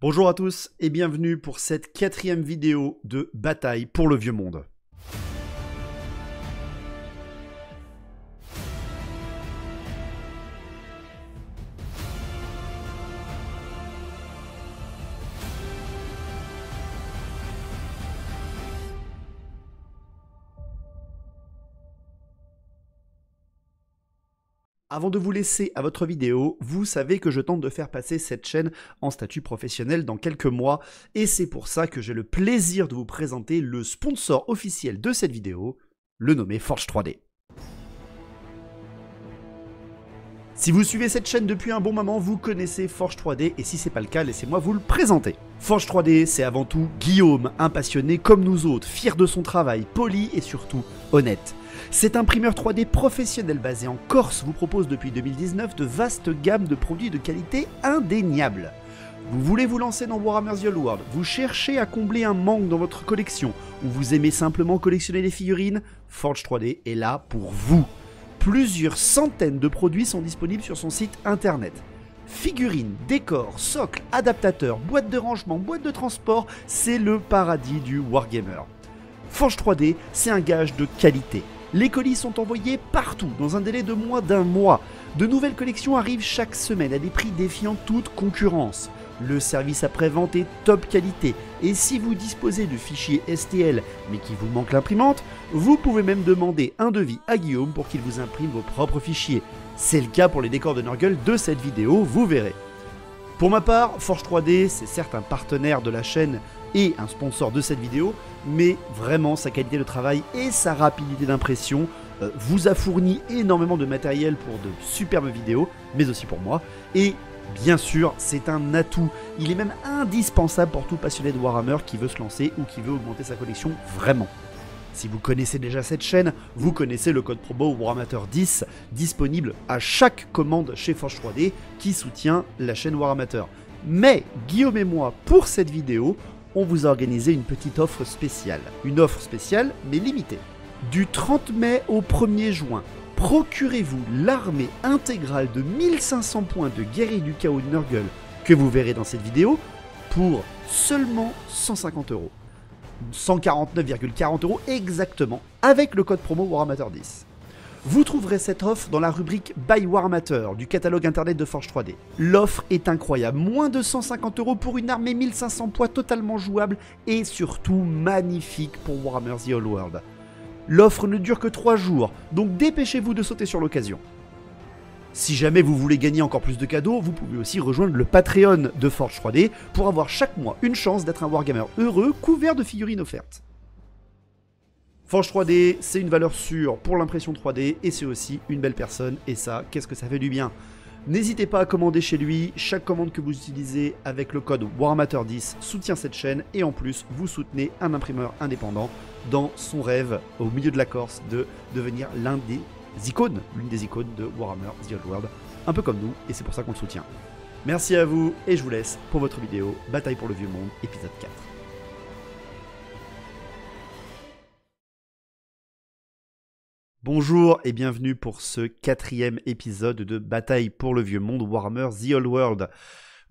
Bonjour à tous et bienvenue pour cette 4e vidéo de Bataille pour le Vieux Monde. Avant de vous laisser à votre vidéo, vous savez que je tente de faire passer cette chaîne en statut professionnel dans quelques mois, et c'est pour ça que j'ai le plaisir de vous présenter le sponsor officiel de cette vidéo, le nommé Forge 3D. Si vous suivez cette chaîne depuis un bon moment, vous connaissez Forge 3D, et si c'est pas le cas, laissez-moi vous le présenter. Forge 3D, c'est avant tout Guillaume, un passionné comme nous autres, fier de son travail, poli et surtout honnête. Cet imprimeur 3D professionnel basé en Corse vous propose depuis 2019 de vastes gammes de produits de qualité indéniable. Vous voulez vous lancer dans Warhammer The Old World, vous cherchez à combler un manque dans votre collection, ou vous aimez simplement collectionner des figurines, Forge 3D est là pour vous. Plusieurs centaines de produits sont disponibles sur son site internet. Figurines, décors, socles, adaptateurs, boîtes de rangement, boîtes de transport, c'est le paradis du wargamer. Forge 3D, c'est un gage de qualité. Les colis sont envoyés partout dans un délai de moins d'un mois. De nouvelles collections arrivent chaque semaine à des prix défiant toute concurrence. Le service après-vente est top qualité et si vous disposez de fichiers STL mais qu'il vous manque l'imprimante, vous pouvez même demander un devis à Guillaume pour qu'il vous imprime vos propres fichiers. C'est le cas pour les décors de Nurgle de cette vidéo, vous verrez. Pour ma part, Forge 3D, c'est certes un partenaire de la chaîne et un sponsor de cette vidéo, mais vraiment sa qualité de travail et sa rapidité d'impression vous a fourni énormément de matériel pour de superbes vidéos, mais aussi pour moi, et bien sûr c'est un atout, il est même indispensable pour tout passionné de Warhammer qui veut se lancer ou qui veut augmenter sa collection vraiment. Si vous connaissez déjà cette chaîne, vous connaissez le code promo WarAmateur10 disponible à chaque commande chez Forge 3D qui soutient la chaîne WarAmateur. Mais Guillaume et moi, pour cette vidéo, on vous a organisé une petite offre spéciale. Une offre spéciale mais limitée. Du 30 mai au 1er juin, procurez-vous l'armée intégrale de 1500 points de guerrier du chaos de Nurgle que vous verrez dans cette vidéo pour seulement 150 €. 149,40 € exactement, avec le code promo WarAmateur10. Vous trouverez cette offre dans la rubrique Buy Waramateur du catalogue internet de Forge 3D. L'offre est incroyable, moins de 150 € pour une armée 1500 poids totalement jouable et surtout magnifique pour Warhammer The Old World. L'offre ne dure que 3 jours, donc dépêchez-vous de sauter sur l'occasion. Si jamais vous voulez gagner encore plus de cadeaux, vous pouvez aussi rejoindre le Patreon de Forge 3D pour avoir chaque mois une chance d'être un wargamer heureux couvert de figurines offertes. Forge 3D, c'est une valeur sûre pour l'impression 3D et c'est aussi une belle personne et ça, qu'est-ce que ça fait du bien. N'hésitez pas à commander chez lui, chaque commande que vous utilisez avec le code WarAmateur10 soutient cette chaîne et en plus vous soutenez un imprimeur indépendant dans son rêve au milieu de la Corse de devenir l'une des icônes de Warhammer The Old World, un peu comme nous et c'est pour ça qu'on le soutient. Merci à vous et je vous laisse pour votre vidéo Bataille pour le Vieux Monde épisode 4. Bonjour et bienvenue pour ce 4e épisode de Bataille pour le Vieux Monde Warhammer The Old World.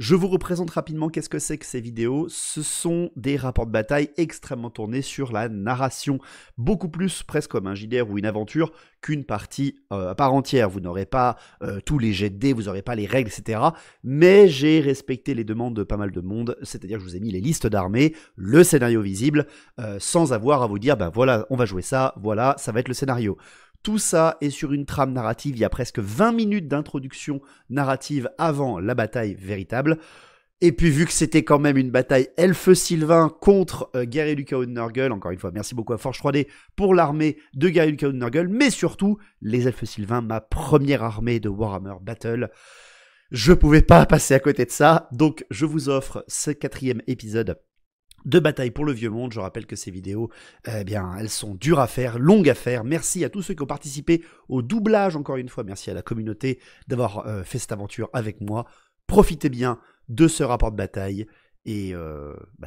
Je vous représente rapidement qu'est-ce que c'est que ces vidéos. Ce sont des rapports de bataille extrêmement tournés sur la narration, beaucoup plus presque comme un JDR ou une aventure qu'une partie à part entière. Vous n'aurez pas tous les jets de dés, vous n'aurez pas les règles, etc. Mais j'ai respecté les demandes de pas mal de monde, c'est-à-dire que je vous ai mis les listes d'armées, le scénario visible, sans avoir à vous dire, ben voilà, on va jouer ça, voilà, ça va être le scénario. Tout ça est sur une trame narrative, il y a presque 20 minutes d'introduction narrative avant la bataille véritable. Et puis vu que c'était quand même une bataille Elfe Sylvain contre Guerrier du Chaos de Nurgle, encore une fois merci beaucoup à Forge 3D pour l'armée de Guerrier du Chaos de Nurgle, mais surtout les Elfes Sylvains, ma première armée de Warhammer Battle. Je pouvais pas passer à côté de ça, donc je vous offre ce 4e épisode de Bataille pour le Vieux Monde. Je rappelle que ces vidéos, eh bien, elles sont dures à faire, longues à faire. Merci à tous ceux qui ont participé au doublage, encore une fois, merci à la communauté d'avoir fait cette aventure avec moi. Profitez bien de ce rapport de bataille et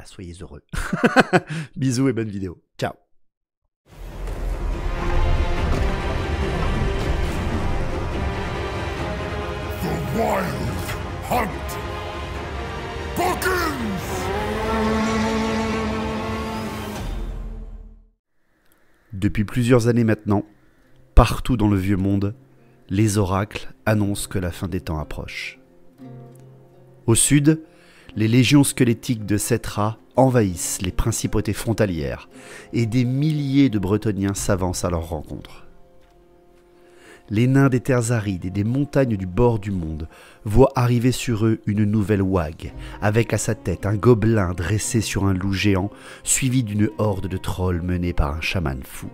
soyez heureux. Bisous et bonne vidéo. Ciao. The Wild Hunt begins! Depuis plusieurs années maintenant, partout dans le vieux monde, les oracles annoncent que la fin des temps approche. Au sud, les légions squelettiques de Settra envahissent les principautés frontalières et des milliers de Bretonniens s'avancent à leur rencontre. Les nains des terres arides et des montagnes du bord du monde voient arriver sur eux une nouvelle ouag, avec à sa tête un gobelin dressé sur un loup géant, suivi d'une horde de trolls menés par un chaman fou.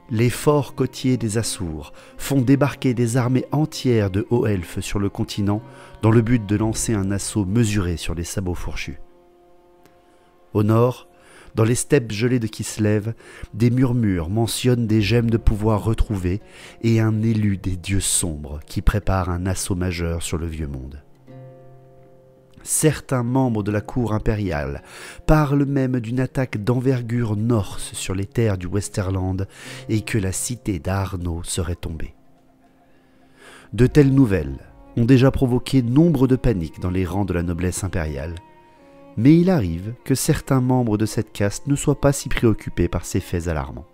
Les forts côtiers des Assours font débarquer des armées entières de hauts elfes sur le continent dans le but de lancer un assaut mesuré sur les sabots fourchus. Au nord, dans les steppes gelées de Kislev, des murmures mentionnent des gemmes de pouvoir retrouvées et un élu des dieux sombres qui prépare un assaut majeur sur le vieux monde. Certains membres de la cour impériale parlent même d'une attaque d'envergure norse sur les terres du Westerland et que la cité d'Arnaud serait tombée. De telles nouvelles ont déjà provoqué nombre de paniques dans les rangs de la noblesse impériale, mais il arrive que certains membres de cette caste ne soient pas si préoccupés par ces faits alarmants.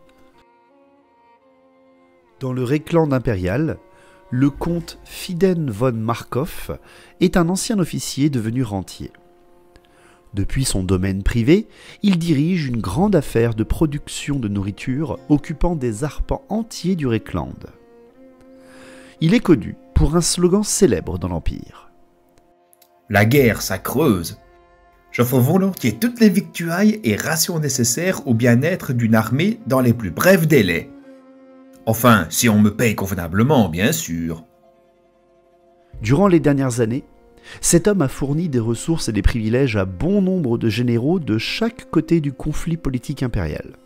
Dans le Reikland impérial, le comte Fiden von Markov est un ancien officier devenu rentier. Depuis son domaine privé, il dirige une grande affaire de production de nourriture occupant des arpents entiers du Reikland. Il est connu pour un slogan célèbre dans l'Empire. La guerre, ça creuse. J'offre volontiers toutes les victuailles et rations nécessaires au bien-être d'une armée dans les plus brefs délais. Enfin, si on me paye convenablement, bien sûr. Durant les dernières années, cet homme a fourni des ressources et des privilèges à bon nombre de généraux de chaque côté du conflit politique impérial.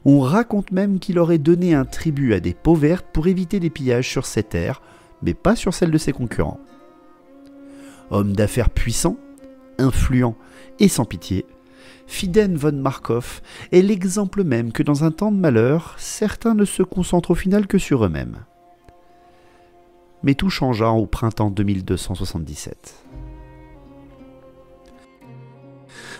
On raconte même qu'il aurait donné un tribut à des peaux vertes pour éviter des pillages sur ses terres, mais pas sur celles de ses concurrents. Homme d'affaires puissant, influent et sans pitié, Fiden von Markov est l'exemple même que dans un temps de malheur, certains ne se concentrent au final que sur eux-mêmes. Mais tout changea au printemps 2277.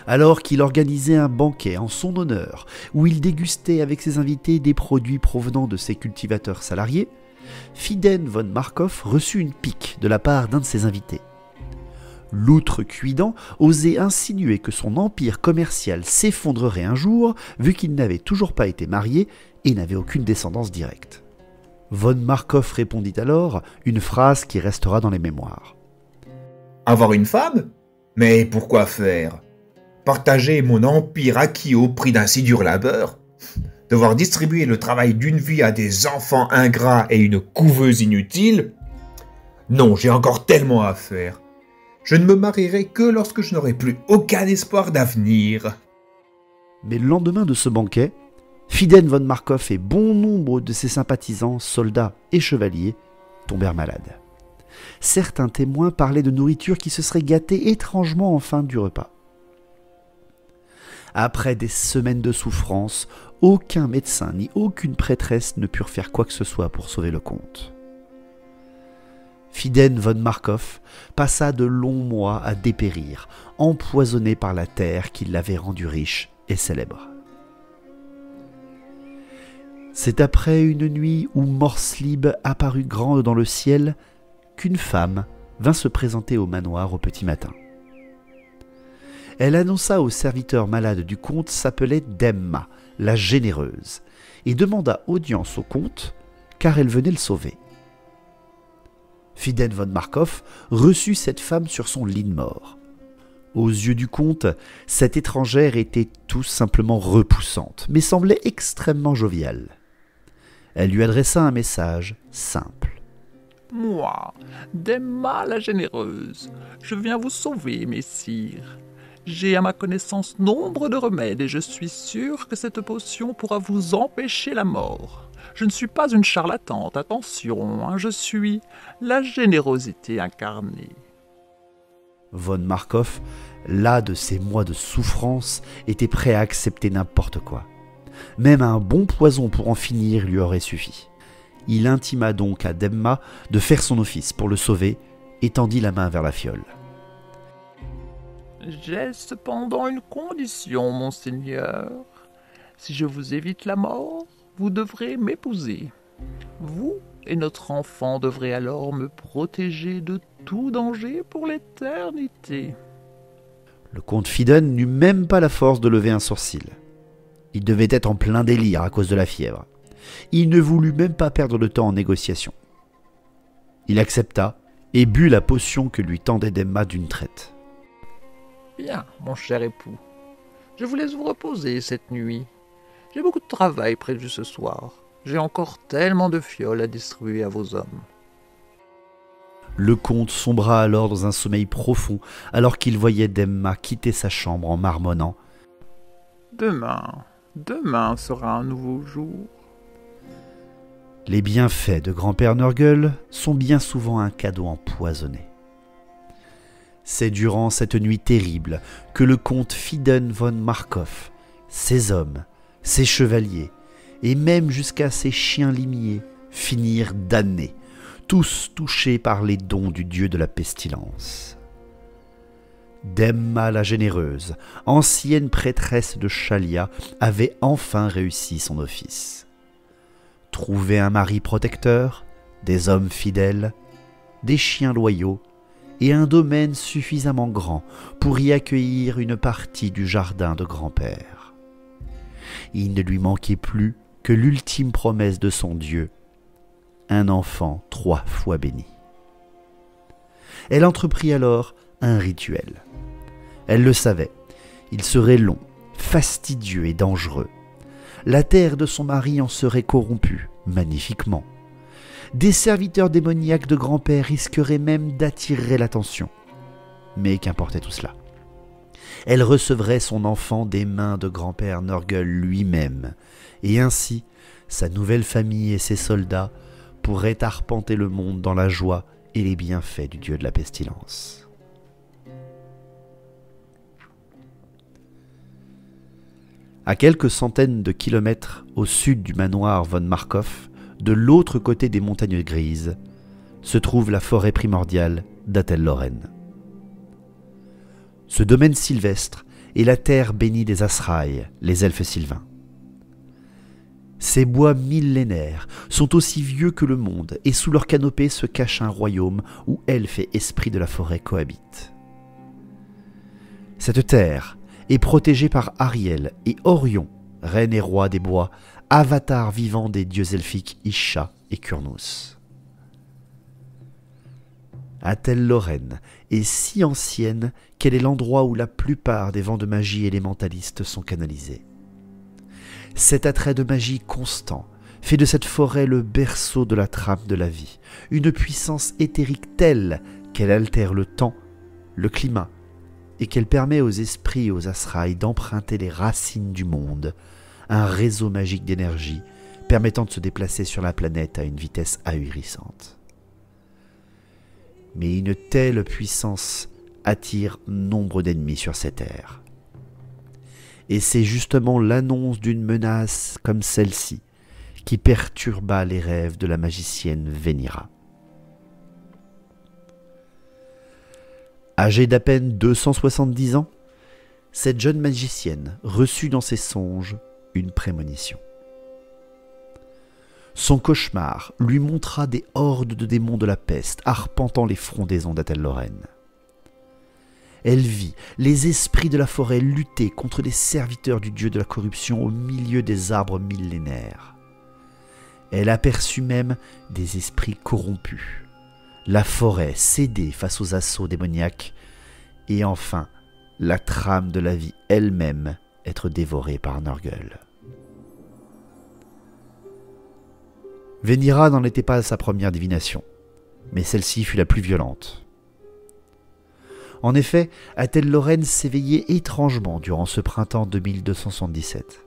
Alors qu'il organisait un banquet en son honneur, où il dégustait avec ses invités des produits provenant de ses cultivateurs salariés, Fiden von Markov reçut une pique de la part d'un de ses invités. L'outrecuidant osait insinuer que son empire commercial s'effondrerait un jour, vu qu'il n'avait toujours pas été marié et n'avait aucune descendance directe. Von Markov répondit alors une phrase qui restera dans les mémoires. Avoir une femme? Mais pourquoi faire? Partager mon empire acquis au prix d'un si dur labeur? Devoir distribuer le travail d'une vie à des enfants ingrats et une couveuse inutile? Non, j'ai encore tellement à faire. Je ne me marierai que lorsque je n'aurai plus aucun espoir d'avenir. Mais le lendemain de ce banquet, Fiden von Markov et bon nombre de ses sympathisants, soldats et chevaliers, tombèrent malades. Certains témoins parlaient de nourriture qui se serait gâtée étrangement en fin du repas. Après des semaines de souffrance, aucun médecin ni aucune prêtresse ne purent faire quoi que ce soit pour sauver le comte. Fiden von Markov passa de longs mois à dépérir, empoisonné par la terre qui l'avait rendu riche et célèbre. C'est après une nuit où Morslib apparut grande dans le ciel qu'une femme vint se présenter au manoir au petit matin. Elle annonça au serviteur malade du comte s'appelait Demma, la généreuse, et demanda audience au comte car elle venait le sauver. Fiden von Markov reçut cette femme sur son lit de mort. Aux yeux du comte, cette étrangère était tout simplement repoussante, mais semblait extrêmement joviale. Elle lui adressa un message simple. « Moi, Demma la généreuse, je viens vous sauver, messire. J'ai à ma connaissance nombre de remèdes et je suis sûr que cette potion pourra vous empêcher la mort. Je ne suis pas une charlatante, attention, je suis la générosité incarnée. » Von Markov, las de ces mois de souffrance, était prêt à accepter n'importe quoi. Même un bon poison pour en finir lui aurait suffi. Il intima donc à Demma de faire son office pour le sauver et tendit la main vers la fiole. « J'ai cependant une condition, monseigneur. Si je vous évite la mort, vous devrez m'épouser. Vous et notre enfant devrez alors me protéger de tout danger pour l'éternité. » Le comte Fidden n'eut même pas la force de lever un sourcil. Il devait être en plein délire à cause de la fièvre. Il ne voulut même pas perdre de temps en négociation. Il accepta et but la potion que lui tendait Demma d'une traite. « Bien, mon cher époux, je vous laisse vous reposer cette nuit. J'ai beaucoup de travail prévu ce soir. J'ai encore tellement de fioles à distribuer à vos hommes. » Le comte sombra alors dans un sommeil profond alors qu'il voyait Demma quitter sa chambre en marmonnant. « Demain sera un nouveau jour. » Les bienfaits de grand-père Nurgle sont bien souvent un cadeau empoisonné. C'est durant cette nuit terrible que le comte Fidden von Markov, ses hommes, ses chevaliers et même jusqu'à ses chiens limiers finirent damnés, tous touchés par les dons du dieu de la pestilence. Demma la généreuse, ancienne prêtresse de Chalia, avait enfin réussi son office. Trouver un mari protecteur, des hommes fidèles, des chiens loyaux et un domaine suffisamment grand pour y accueillir une partie du jardin de grand-père. Il ne lui manquait plus que l'ultime promesse de son Dieu, un enfant 3 fois béni. Elle entreprit alors un rituel. Elle le savait, il serait long, fastidieux et dangereux. La terre de son mari en serait corrompue, magnifiquement. Des serviteurs démoniaques de grand-père risqueraient même d'attirer l'attention. Mais qu'importait tout cela. Elle recevrait son enfant des mains de grand-père Nurgle lui-même, et ainsi, sa nouvelle famille et ses soldats pourraient arpenter le monde dans la joie et les bienfaits du dieu de la pestilence. À quelques centaines de kilomètres au sud du manoir von Markov, de l'autre côté des montagnes grises, se trouve la forêt primordiale d'Atel Loren. Ce domaine sylvestre est la terre bénie des Asraï, les elfes sylvains. Ces bois millénaires sont aussi vieux que le monde et sous leur canopée se cache un royaume où elfes et esprits de la forêt cohabitent. Cette terre est protégée par Ariel et Orion, reine et roi des bois, avatar vivant des dieux elfiques Isha et Kurnus. Atel Loren est si ancienne qu'elle est l'endroit où la plupart des vents de magie élémentalistes sont canalisés. Cet attrait de magie constant fait de cette forêt le berceau de la trame de la vie, une puissance éthérique telle qu'elle altère le temps, le climat, et qu'elle permet aux esprits et aux Asraï d'emprunter les racines du monde, un réseau magique d'énergie permettant de se déplacer sur la planète à une vitesse ahurissante. Mais une telle puissance attire nombre d'ennemis sur cette terre. Et c'est justement l'annonce d'une menace comme celle-ci qui perturba les rêves de la magicienne Venira. Âgée d'à peine 270 ans, cette jeune magicienne reçut dans ses songes une prémonition. Son cauchemar lui montra des hordes de démons de la peste arpentant les frondaisons d'Atel Loren. Elle vit les esprits de la forêt lutter contre les serviteurs du dieu de la corruption au milieu des arbres millénaires. Elle aperçut même des esprits corrompus, la forêt céder face aux assauts démoniaques, et enfin la trame de la vie elle-même être dévorée par Nurgle. Venira n'en était pas à sa première divination, mais celle-ci fut la plus violente. En effet, Atel Loren s'éveillait étrangement durant ce printemps de 1277.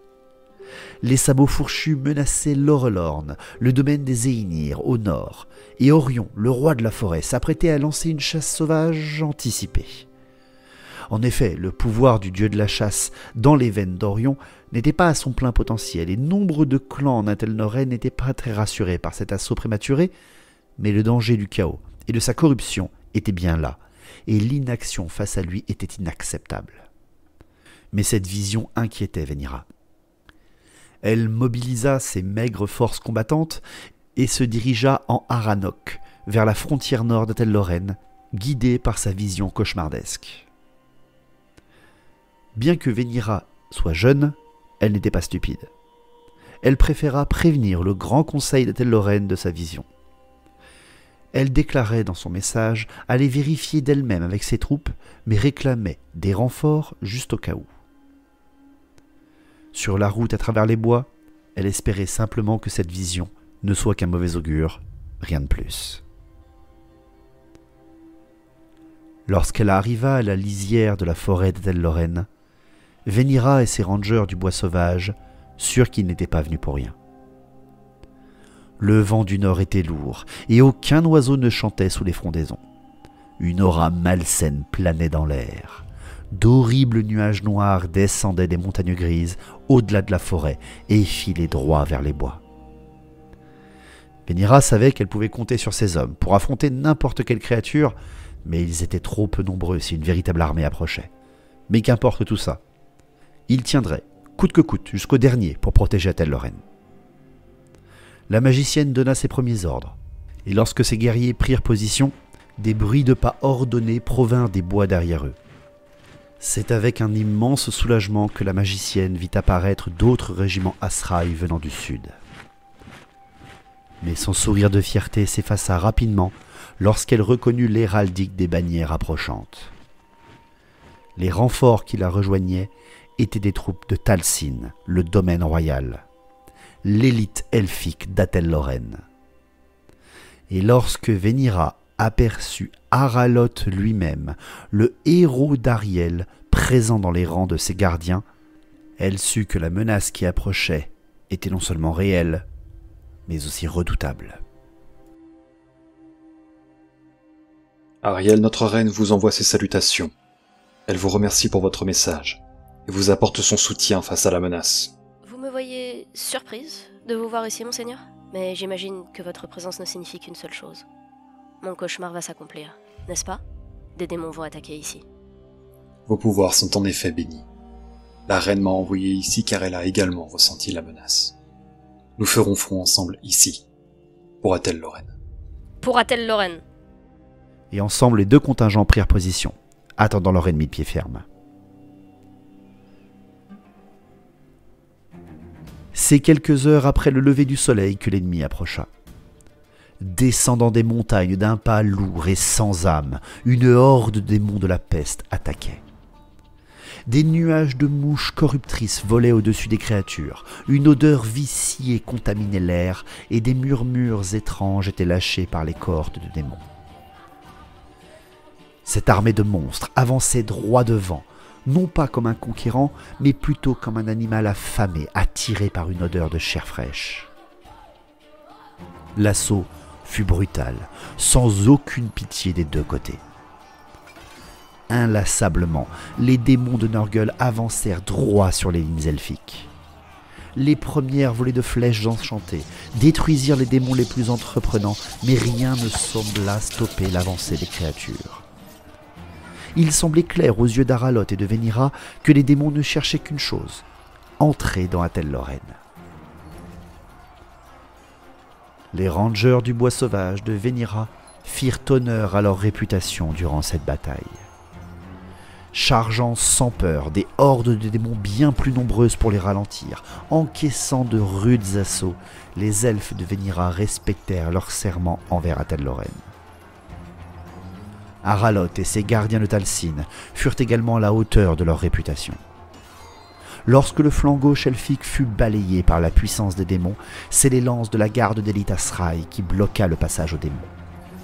Les sabots fourchus menaçaient Lorelorn, le domaine des Éinir, au nord, et Orion, le roi de la forêt, s'apprêtait à lancer une chasse sauvage anticipée. En effet, le pouvoir du dieu de la chasse dans les veines d'Orion n'était pas à son plein potentiel, et nombre de clans en Atel Loren n'étaient pas très rassurés par cet assaut prématuré, mais le danger du chaos et de sa corruption était bien là, et l'inaction face à lui était inacceptable. Mais cette vision inquiétait Venira. Elle mobilisa ses maigres forces combattantes et se dirigea en Aranok, vers la frontière nord d'Atel-Lorraine, guidée par sa vision cauchemardesque. Bien que Venira soit jeune, elle n'était pas stupide. Elle préféra prévenir le grand conseil d'Atel-Lorraine de sa vision. Elle déclarait dans son message aller vérifier d'elle-même avec ses troupes, mais réclamait des renforts juste au cas où. Sur la route à travers les bois, elle espérait simplement que cette vision ne soit qu'un mauvais augure, rien de plus. Lorsqu'elle arriva à la lisière de la forêt d'Atel-Lorraine, Venira et ses rangers du bois sauvage surent qu'ils n'étaient pas venus pour rien. Le vent du nord était lourd, et aucun oiseau ne chantait sous les frondaisons. Une aura malsaine planait dans l'air. D'horribles nuages noirs descendaient des montagnes grises au-delà de la forêt et filaient droit vers les bois. Venira savait qu'elle pouvait compter sur ses hommes pour affronter n'importe quelle créature, mais ils étaient trop peu nombreux si une véritable armée approchait. Mais qu'importe tout ça, ils tiendraient, coûte que coûte, jusqu'au dernier pour protéger Atel-Lorraine. La magicienne donna ses premiers ordres, et lorsque ses guerriers prirent position, des bruits de pas ordonnés provinrent des bois derrière eux. C'est avec un immense soulagement que la magicienne vit apparaître d'autres régiments Asraï venant du sud. Mais son sourire de fierté s'effaça rapidement lorsqu'elle reconnut l'héraldique des bannières approchantes. Les renforts qui la rejoignaient étaient des troupes de Talsin, le domaine royal, l'élite elfique d'Atel-Lorraine. Et lorsque Venira aperçut Araloth lui-même, le héros d'Ariel, présent dans les rangs de ses gardiens, elle sut que la menace qui approchait était non seulement réelle, mais aussi redoutable. Ariel, notre reine, vous envoie ses salutations. Elle vous remercie pour votre message et vous apporte son soutien face à la menace. Vous me voyez surprise de vous voir ici, monseigneur, mais j'imagine que votre présence ne signifie qu'une seule chose. Mon cauchemar va s'accomplir, n'est-ce pas? Des démons vont attaquer ici. Vos pouvoirs sont en effet bénis. La reine m'a envoyé ici car elle a également ressenti la menace. Nous ferons front ensemble ici, pour Atel-Lorraine. Pour Atel-Lorraine. Et ensemble, les deux contingents prirent position, attendant leur ennemi de pied ferme. C'est quelques heures après le lever du soleil que l'ennemi approcha. Descendant des montagnes d'un pas lourd et sans âme, une horde de démons de la peste attaquait. Des nuages de mouches corruptrices volaient au-dessus des créatures, une odeur viciée contaminait l'air et des murmures étranges étaient lâchés par les cohortes de démons. Cette armée de monstres avançait droit devant, non pas comme un conquérant, mais plutôt comme un animal affamé, attiré par une odeur de chair fraîche. L'assaut fut brutal, sans aucune pitié des deux côtés. Inlassablement, les démons de Nurgle avancèrent droit sur les lignes elfiques. Les premières volées de flèches enchantées détruisirent les démons les plus entreprenants, mais rien ne sembla stopper l'avancée des créatures. Il semblait clair aux yeux d'Araloth et de Venira que les démons ne cherchaient qu'une chose, entrer dans Atel-Lorraine. Les rangers du bois sauvage de Venira firent honneur à leur réputation durant cette bataille. Chargeant sans peur des hordes de démons bien plus nombreuses pour les ralentir, encaissant de rudes assauts, les elfes de Venira respectèrent leur serment envers Atel-Lorraine. Araloth et ses gardiens de Talsin furent également à la hauteur de leur réputation. Lorsque le flanc gauche elfique fut balayé par la puissance des démons, c'est les lances de la garde d'élite Asraï qui bloqua le passage aux démons.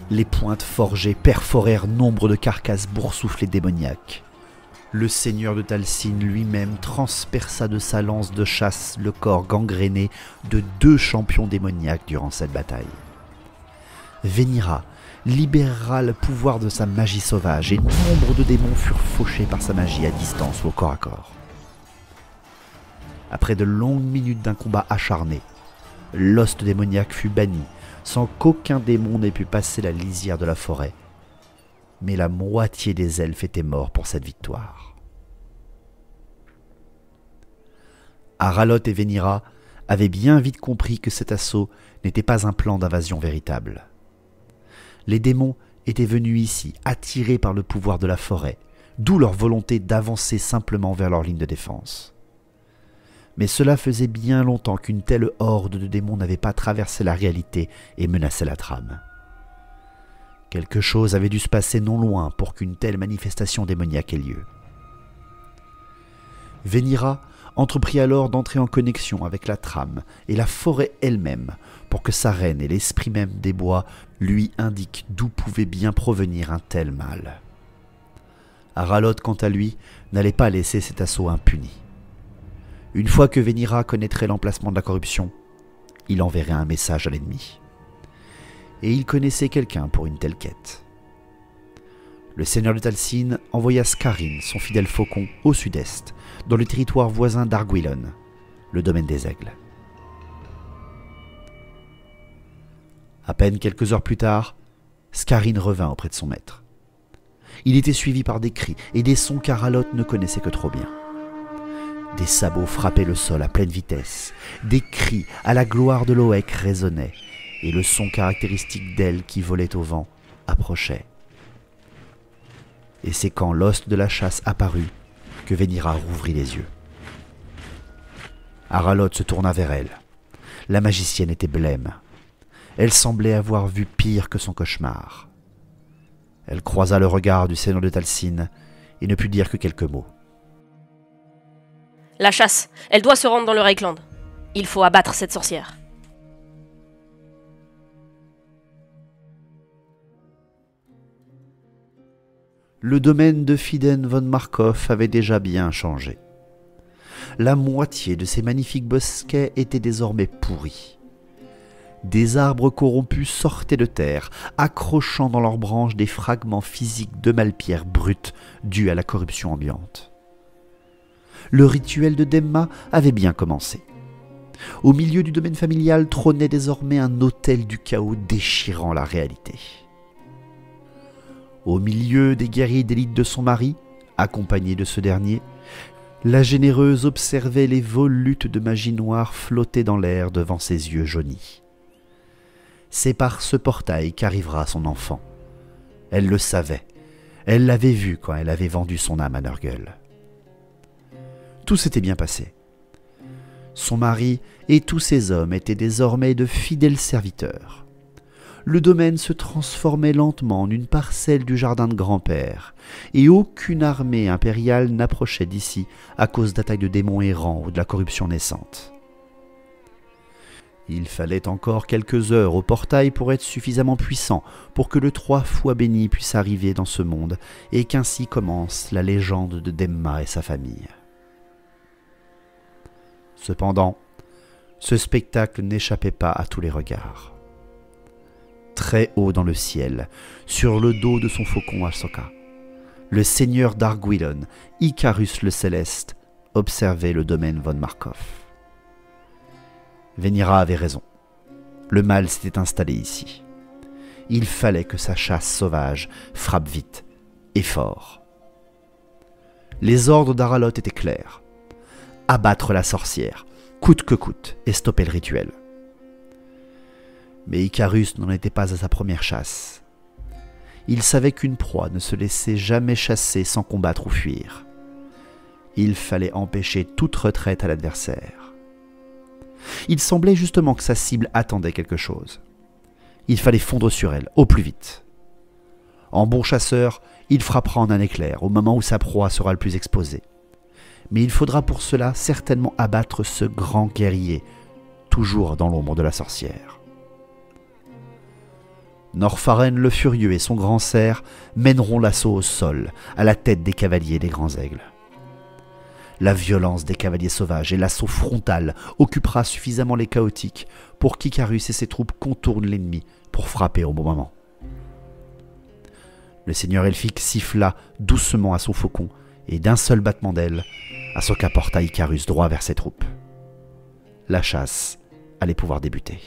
Les pointes forgées perforèrent nombre de carcasses boursouflées démoniaques. Le seigneur de Talsin lui-même transperça de sa lance de chasse le corps gangréné de 2 champions démoniaques durant cette bataille. Venira libérera le pouvoir de sa magie sauvage et nombre de démons furent fauchés par sa magie à distance ou au corps à corps. Après de longues minutes d'un combat acharné, l'host démoniaque fut banni sans qu'aucun démon n'ait pu passer la lisière de la forêt. Mais la moitié des elfes étaient morts pour cette victoire. Araloth et Venira avait bien vite compris que cet assaut n'était pas un plan d'invasion véritable. Les démons étaient venus ici, attirés par le pouvoir de la forêt, d'où leur volonté d'avancer simplement vers leur ligne de défense. Mais cela faisait bien longtemps qu'une telle horde de démons n'avait pas traversé la réalité et menaçait la trame. Quelque chose avait dû se passer non loin pour qu'une telle manifestation démoniaque ait lieu. Venira entreprit alors d'entrer en connexion avec la trame et la forêt elle-même pour que sa reine et l'esprit même des bois lui indiquent d'où pouvait bien provenir un tel mal. Aralot, quant à lui, n'allait pas laisser cet assaut impuni. Une fois que Venira connaîtrait l'emplacement de la corruption, il enverrait un message à l'ennemi. Et il connaissait quelqu'un pour une telle quête. Le seigneur de Talcine envoya Scarine, son fidèle faucon, au sud-est, dans le territoire voisin d'Argwillon, le domaine des aigles. À peine quelques heures plus tard, Scarine revint auprès de son maître. Il était suivi par des cris et des sons qu'Aralot ne connaissait que trop bien. Des sabots frappaient le sol à pleine vitesse, des cris à la gloire de Loec résonnaient, et le son caractéristique d'ailes qui volaient au vent approchait. Et c'est quand l'hoste de la chasse apparut que Venira rouvrit les yeux. Aralot se tourna vers elle. La magicienne était blême. Elle semblait avoir vu pire que son cauchemar. Elle croisa le regard du seigneur de Talcine et ne put dire que quelques mots. La chasse, elle doit se rendre dans le Reikland. Il faut abattre cette sorcière. Le domaine de Fiden von Markov avait déjà bien changé. La moitié de ces magnifiques bosquets étaient désormais pourris. Des arbres corrompus sortaient de terre, accrochant dans leurs branches des fragments physiques de malpierre brute dus à la corruption ambiante. Le rituel de Demma avait bien commencé. Au milieu du domaine familial trônait désormais un autel du chaos déchirant la réalité. Au milieu des guerriers d'élite de son mari, accompagnée de ce dernier, la généreuse observait les volutes de magie noire flotter dans l'air devant ses yeux jaunis. C'est par ce portail qu'arrivera son enfant. Elle le savait. Elle l'avait vu quand elle avait vendu son âme à Nurgle. Tout s'était bien passé. Son mari et tous ses hommes étaient désormais de fidèles serviteurs. Le domaine se transformait lentement en une parcelle du jardin de grand-père, et aucune armée impériale n'approchait d'ici à cause d'attaques de démons errants ou de la corruption naissante. Il fallait encore quelques heures au portail pour être suffisamment puissant pour que le 3 fois béni puisse arriver dans ce monde et qu'ainsi commence la légende de Demma et sa famille. Cependant, ce spectacle n'échappait pas à tous les regards. Très haut dans le ciel, sur le dos de son faucon Ahsoka, le seigneur d'Argwillon, Icarus le Céleste, observait le domaine von Markov. Venira avait raison. Le mal s'était installé ici. Il fallait que sa chasse sauvage frappe vite et fort. Les ordres d'Aralot étaient clairs. Abattre la sorcière, coûte que coûte, et stopper le rituel. Mais Icarus n'en était pas à sa première chasse. Il savait qu'une proie ne se laissait jamais chasser sans combattre ou fuir. Il fallait empêcher toute retraite à l'adversaire. Il semblait justement que sa cible attendait quelque chose. Il fallait fondre sur elle, au plus vite. En bon chasseur, il frappera en un éclair, au moment où sa proie sera le plus exposée. Mais il faudra pour cela certainement abattre ce grand guerrier, toujours dans l'ombre de la sorcière. Norfaren le Furieux et son grand cerf mèneront l'assaut au sol, à la tête des cavaliers des grands aigles. La violence des cavaliers sauvages et l'assaut frontal occupera suffisamment les chaotiques pour qu'Icarus et ses troupes contournent l'ennemi pour frapper au bon moment. Le seigneur elfique siffla doucement à son faucon et d'un seul battement d'aile, Ahsoka porta Icarus droit vers ses troupes. La chasse allait pouvoir débuter.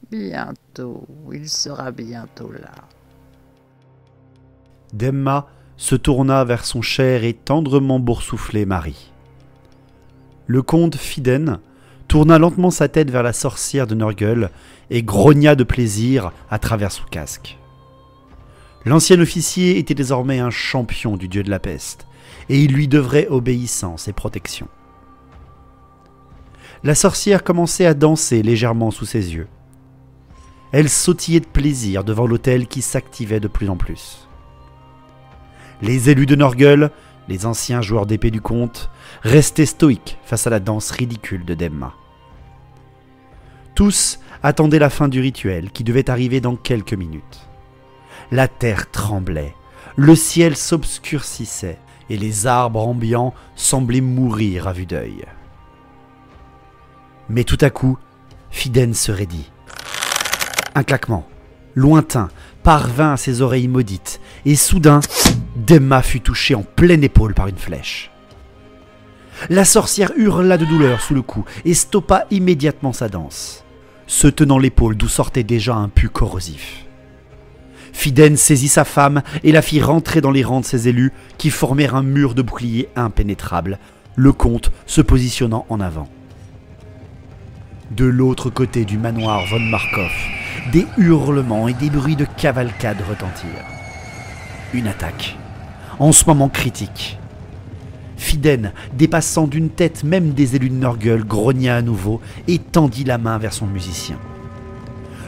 Bientôt, il sera bientôt là. Demma se tourna vers son cher et tendrement boursouflé mari. Le comte Fiden tourna lentement sa tête vers la sorcière de Nurgle et grogna de plaisir à travers son casque. L'ancien officier était désormais un champion du dieu de la peste, et il lui devrait obéissance et protection. La sorcière commençait à danser légèrement sous ses yeux. Elle sautillait de plaisir devant l'autel qui s'activait de plus en plus. Les élus de Nurgle, les anciens joueurs d'épée du comte, restaient stoïques face à la danse ridicule de Demma. Tous attendaient la fin du rituel qui devait arriver dans quelques minutes. La terre tremblait, le ciel s'obscurcissait et les arbres ambiants semblaient mourir à vue d'œil. Mais tout à coup, Fiden se raidit. Un claquement, lointain, parvint à ses oreilles maudites, et soudain, Demma fut touchée en pleine épaule par une flèche. La sorcière hurla de douleur sous le coup et stoppa immédiatement sa danse, se tenant l'épaule d'où sortait déjà un pu corrosif. Fiden saisit sa femme et la fit rentrer dans les rangs de ses élus qui formèrent un mur de boucliers impénétrable, le comte se positionnant en avant. De l'autre côté du manoir von Markov, des hurlements et des bruits de cavalcade retentirent. Une attaque, en ce moment critique. Fiden, dépassant d'une tête même des élus de Nurgle, grogna à nouveau et tendit la main vers son musicien.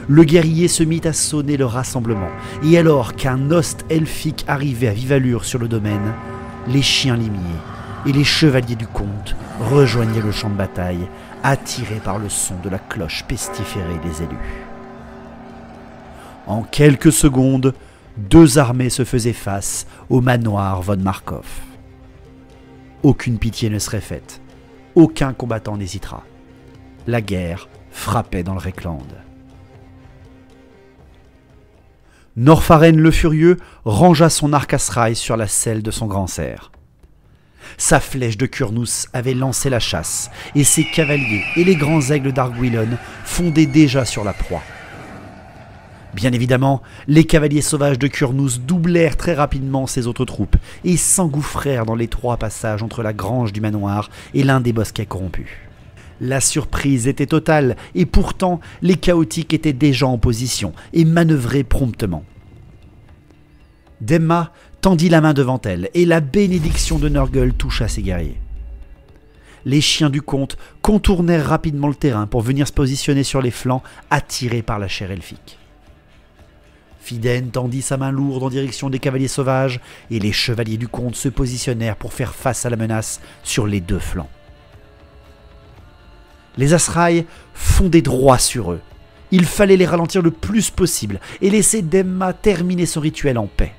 Le guerrier se mit à sonner le rassemblement, et alors qu'un host elfique arrivait à vive allure sur le domaine, les chiens limiers et les chevaliers du comte rejoignaient le champ de bataille, attirés par le son de la cloche pestiférée des élus. En quelques secondes, deux armées se faisaient face au manoir von Markov. Aucune pitié ne serait faite, aucun combattant n'hésitera. La guerre frappait dans le Reckland. Norfaren le Furieux rangea son arc Asraï sur la selle de son grand cerf. Sa flèche de Kurnous avait lancé la chasse, et ses cavaliers et les grands aigles d'Argwillon fondaient déjà sur la proie. Bien évidemment, les cavaliers sauvages de Kurnous doublèrent très rapidement ses autres troupes et s'engouffrèrent dans l'étroit passage entre la grange du manoir et l'un des bosquets corrompus. La surprise était totale, et pourtant les chaotiques étaient déjà en position et manœuvraient promptement. Demma tendit la main devant elle, et la bénédiction de Nurgle toucha ses guerriers. Les chiens du comte contournèrent rapidement le terrain pour venir se positionner sur les flancs, attirés par la chair elfique. Fiden tendit sa main lourde en direction des cavaliers sauvages, et les chevaliers du comte se positionnèrent pour faire face à la menace sur les deux flancs. Les Asraï fondaient droit sur eux. Il fallait les ralentir le plus possible et laisser Demma terminer son rituel en paix.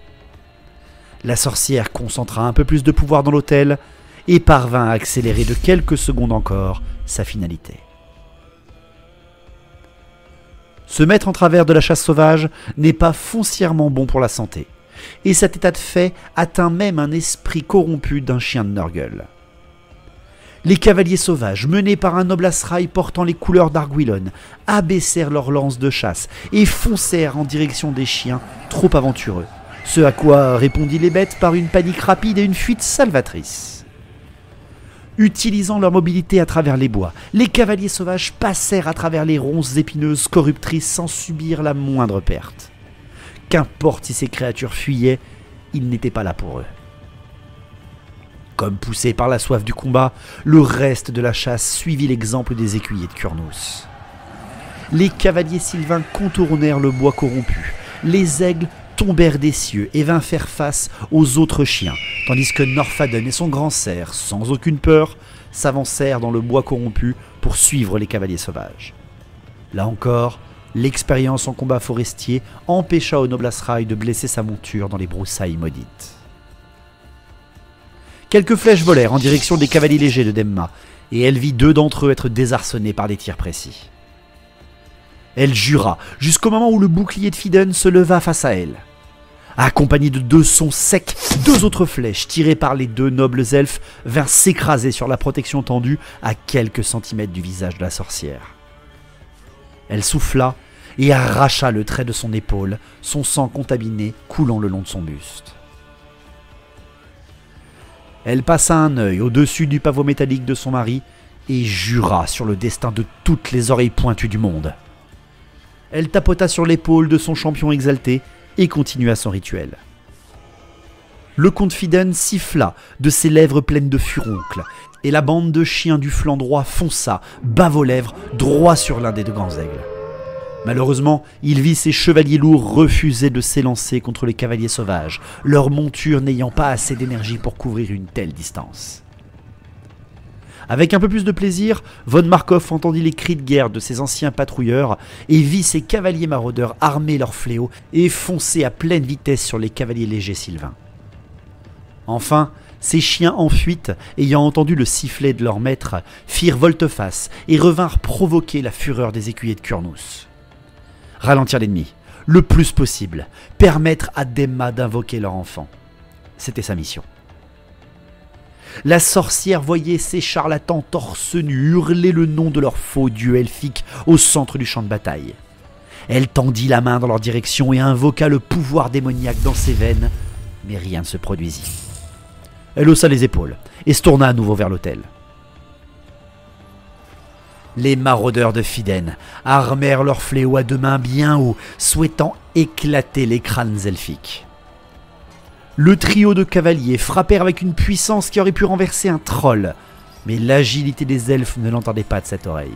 La sorcière concentra un peu plus de pouvoir dans l'autel et parvint à accélérer de quelques secondes encore sa finalité. Se mettre en travers de la chasse sauvage n'est pas foncièrement bon pour la santé, et cet état de fait atteint même un esprit corrompu d'un chien de Nurgle. Les cavaliers sauvages, menés par un noble Asraï portant les couleurs d'Argwillon, abaissèrent leurs lances de chasse et foncèrent en direction des chiens trop aventureux, ce à quoi répondit les bêtes par une panique rapide et une fuite salvatrice. Utilisant leur mobilité à travers les bois, les cavaliers sauvages passèrent à travers les ronces épineuses corruptrices sans subir la moindre perte. Qu'importe si ces créatures fuyaient, ils n'étaient pas là pour eux. Comme poussé par la soif du combat, le reste de la chasse suivit l'exemple des écuyers de Kurnous. Les cavaliers sylvains contournèrent le bois corrompu, les aigles tombèrent des cieux et vinrent faire face aux autres chiens, tandis que Norfaden et son grand cerf, sans aucune peur, s'avancèrent dans le bois corrompu pour suivre les cavaliers sauvages. Là encore, l'expérience en combat forestier empêcha au noble Asraï de blesser sa monture dans les broussailles maudites. Quelques flèches volèrent en direction des cavaliers légers de Demma, et elle vit deux d'entre eux être désarçonnés par des tirs précis. Elle jura, jusqu'au moment où le bouclier de Fiden se leva face à elle. Accompagné de deux sons secs, deux autres flèches tirées par les deux nobles elfes vinrent s'écraser sur la protection tendue à quelques centimètres du visage de la sorcière. Elle souffla et arracha le trait de son épaule, son sang contaminé coulant le long de son buste. Elle passa un œil au-dessus du pavot métallique de son mari et jura sur le destin de toutes les oreilles pointues du monde. Elle tapota sur l'épaule de son champion exalté et continua son rituel. Le comte Fiden siffla de ses lèvres pleines de furoncles, et la bande de chiens du flanc droit fonça, bave aux lèvres, droit sur l'un des deux grands aigles. Malheureusement, il vit ses chevaliers lourds refuser de s'élancer contre les cavaliers sauvages, leur monture n'ayant pas assez d'énergie pour couvrir une telle distance. Avec un peu plus de plaisir, von Markov entendit les cris de guerre de ses anciens patrouilleurs et vit ses cavaliers maraudeurs armer leurs fléaux et foncer à pleine vitesse sur les cavaliers légers sylvains. Enfin, ces chiens en fuite, ayant entendu le sifflet de leur maître, firent volte-face et revinrent provoquer la fureur des écuyers de Kurnous. Ralentir l'ennemi, le plus possible, permettre à Demma d'invoquer leur enfant. C'était sa mission. La sorcière voyait ces charlatans torse nus hurler le nom de leur faux dieu elfique au centre du champ de bataille. Elle tendit la main dans leur direction et invoqua le pouvoir démoniaque dans ses veines, mais rien ne se produisit. Elle haussa les épaules et se tourna à nouveau vers l'autel. Les maraudeurs de Fiden armèrent leurs fléaux à deux mains bien haut, souhaitant éclater les crânes elfiques. Le trio de cavaliers frappèrent avec une puissance qui aurait pu renverser un troll, mais l'agilité des elfes ne l'entendait pas de cette oreille.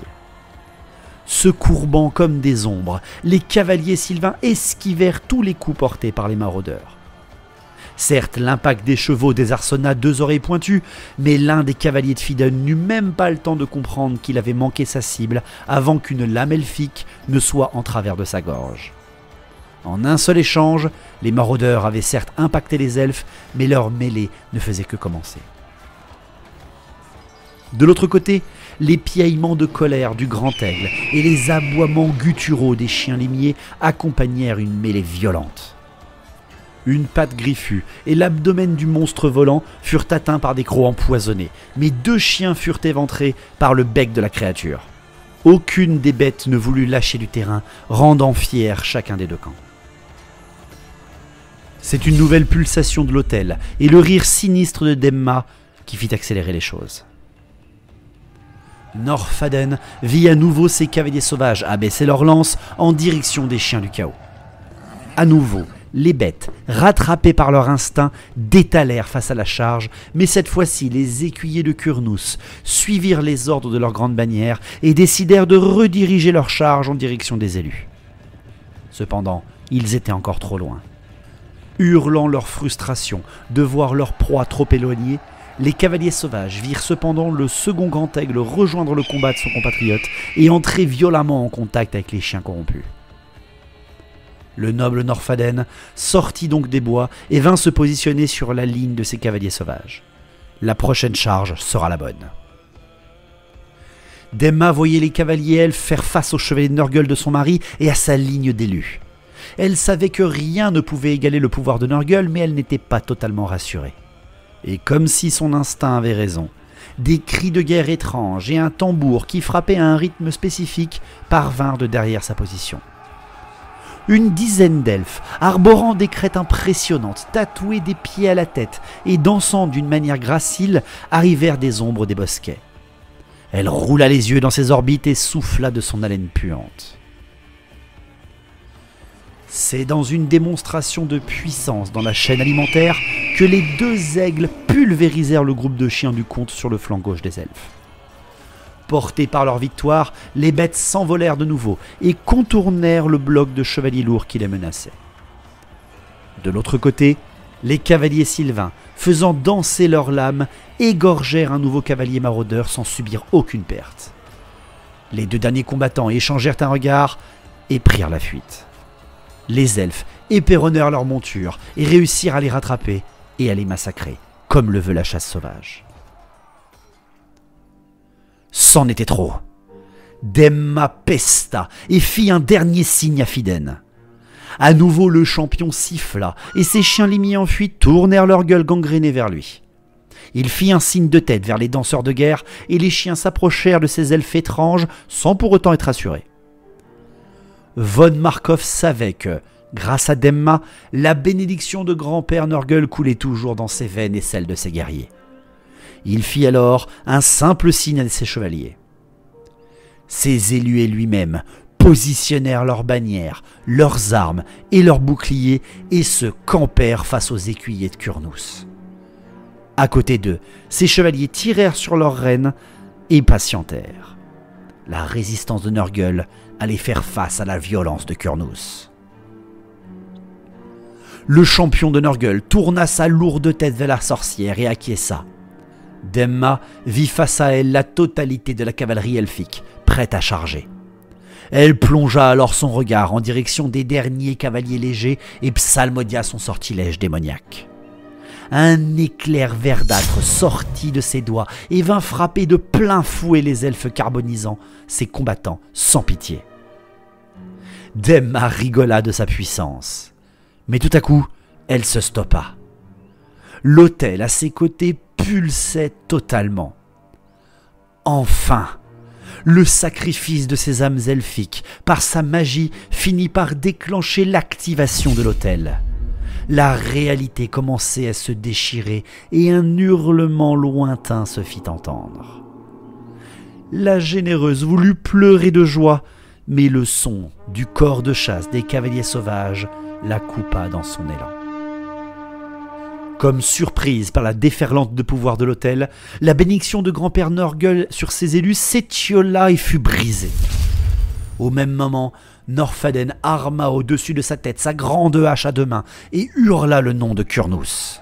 Se courbant comme des ombres, les cavaliers sylvains esquivèrent tous les coups portés par les maraudeurs. Certes, l'impact des chevaux désarçonna deux oreilles pointues, mais l'un des cavaliers de Fiden n'eut même pas le temps de comprendre qu'il avait manqué sa cible avant qu'une lame elfique ne soit en travers de sa gorge. En un seul échange, les maraudeurs avaient certes impacté les elfes, mais leur mêlée ne faisait que commencer. De l'autre côté, les piaillements de colère du grand aigle et les aboiements gutturaux des chiens limiers accompagnèrent une mêlée violente. Une patte griffue et l'abdomen du monstre volant furent atteints par des crocs empoisonnés, mais deux chiens furent éventrés par le bec de la créature. Aucune des bêtes ne voulut lâcher du terrain, rendant fiers chacun des deux camps. C'est une nouvelle pulsation de l'autel et le rire sinistre de Demma qui fit accélérer les choses. Norfaden vit à nouveau ses cavaliers sauvages abaisser leurs lances en direction des chiens du chaos. À nouveau, les bêtes, rattrapées par leur instinct, détalèrent face à la charge, mais cette fois-ci, les écuyers de Kurnous suivirent les ordres de leur grande bannière et décidèrent de rediriger leur charge en direction des élus. Cependant, ils étaient encore trop loin. Hurlant leur frustration de voir leur proie trop éloignée, les cavaliers sauvages virent cependant le second grand aigle rejoindre le combat de son compatriote et entrer violemment en contact avec les chiens corrompus. Le noble Norfaden sortit donc des bois et vint se positionner sur la ligne de ses cavaliers sauvages. La prochaine charge sera la bonne. Demma voyait les cavaliers elfes faire face au chevalier de Nurgle de son mari et à sa ligne d'élus. Elle savait que rien ne pouvait égaler le pouvoir de Nurgle, mais elle n'était pas totalement rassurée. Et comme si son instinct avait raison, des cris de guerre étranges et un tambour qui frappait à un rythme spécifique parvinrent de derrière sa position. Une dizaine d'elfes, arborant des crêtes impressionnantes, tatoués des pieds à la tête et dansant d'une manière gracile, arrivèrent des ombres des bosquets. Elle roula les yeux dans ses orbites et souffla de son haleine puante. C'est dans une démonstration de puissance dans la chaîne alimentaire que les deux aigles pulvérisèrent le groupe de chiens du comte sur le flanc gauche des elfes. Portés par leur victoire, les bêtes s'envolèrent de nouveau et contournèrent le bloc de chevaliers lourds qui les menaçait. De l'autre côté, les cavaliers sylvains, faisant danser leurs lames, égorgèrent un nouveau cavalier maraudeur sans subir aucune perte. Les deux derniers combattants échangèrent un regard et prirent la fuite. Les elfes épéronnèrent leur monture et réussirent à les rattraper et à les massacrer, comme le veut la chasse sauvage. C'en était trop. Demma pesta et fit un dernier signe à Fiden. À nouveau le champion siffla et ses chiens limiers en fuite tournèrent leur gueule gangrénée vers lui. Il fit un signe de tête vers les danseurs de guerre et les chiens s'approchèrent de ces elfes étranges sans pour autant être rassurés. Von Markov savait que, grâce à Demma, la bénédiction de grand-père Nurgle coulait toujours dans ses veines et celles de ses guerriers. Il fit alors un simple signe à ses chevaliers. Ses élus et lui-même positionnèrent leurs bannières, leurs armes et leurs boucliers et se campèrent face aux écuyers de Kurnous. À côté d'eux, ces chevaliers tirèrent sur leurs rênes et patientèrent. La résistance de Nurgle allait faire face à la violence de Kurnous. Le champion de Nurgle tourna sa lourde tête vers la sorcière et acquiesça. Demma vit face à elle la totalité de la cavalerie elfique, prête à charger. Elle plongea alors son regard en direction des derniers cavaliers légers et psalmodia son sortilège démoniaque. Un éclair verdâtre sortit de ses doigts et vint frapper de plein fouet les elfes carbonisants, ses combattants sans pitié. Demma rigola de sa puissance, mais tout à coup, elle se stoppa. L'autel à ses côtés pulsait totalement. Enfin, le sacrifice de ces âmes elfiques, par sa magie, finit par déclencher l'activation de l'autel. La réalité commençait à se déchirer et un hurlement lointain se fit entendre. La généreuse voulut pleurer de joie, mais le son du corps de chasse des cavaliers sauvages la coupa dans son élan. Comme surprise par la déferlante de pouvoir de l'autel, la bénédiction de grand-père Nurgle sur ses élus s'étiola et fut brisée. Au même moment, Norfaden arma au-dessus de sa tête sa grande hache à deux mains et hurla le nom de Kurnous.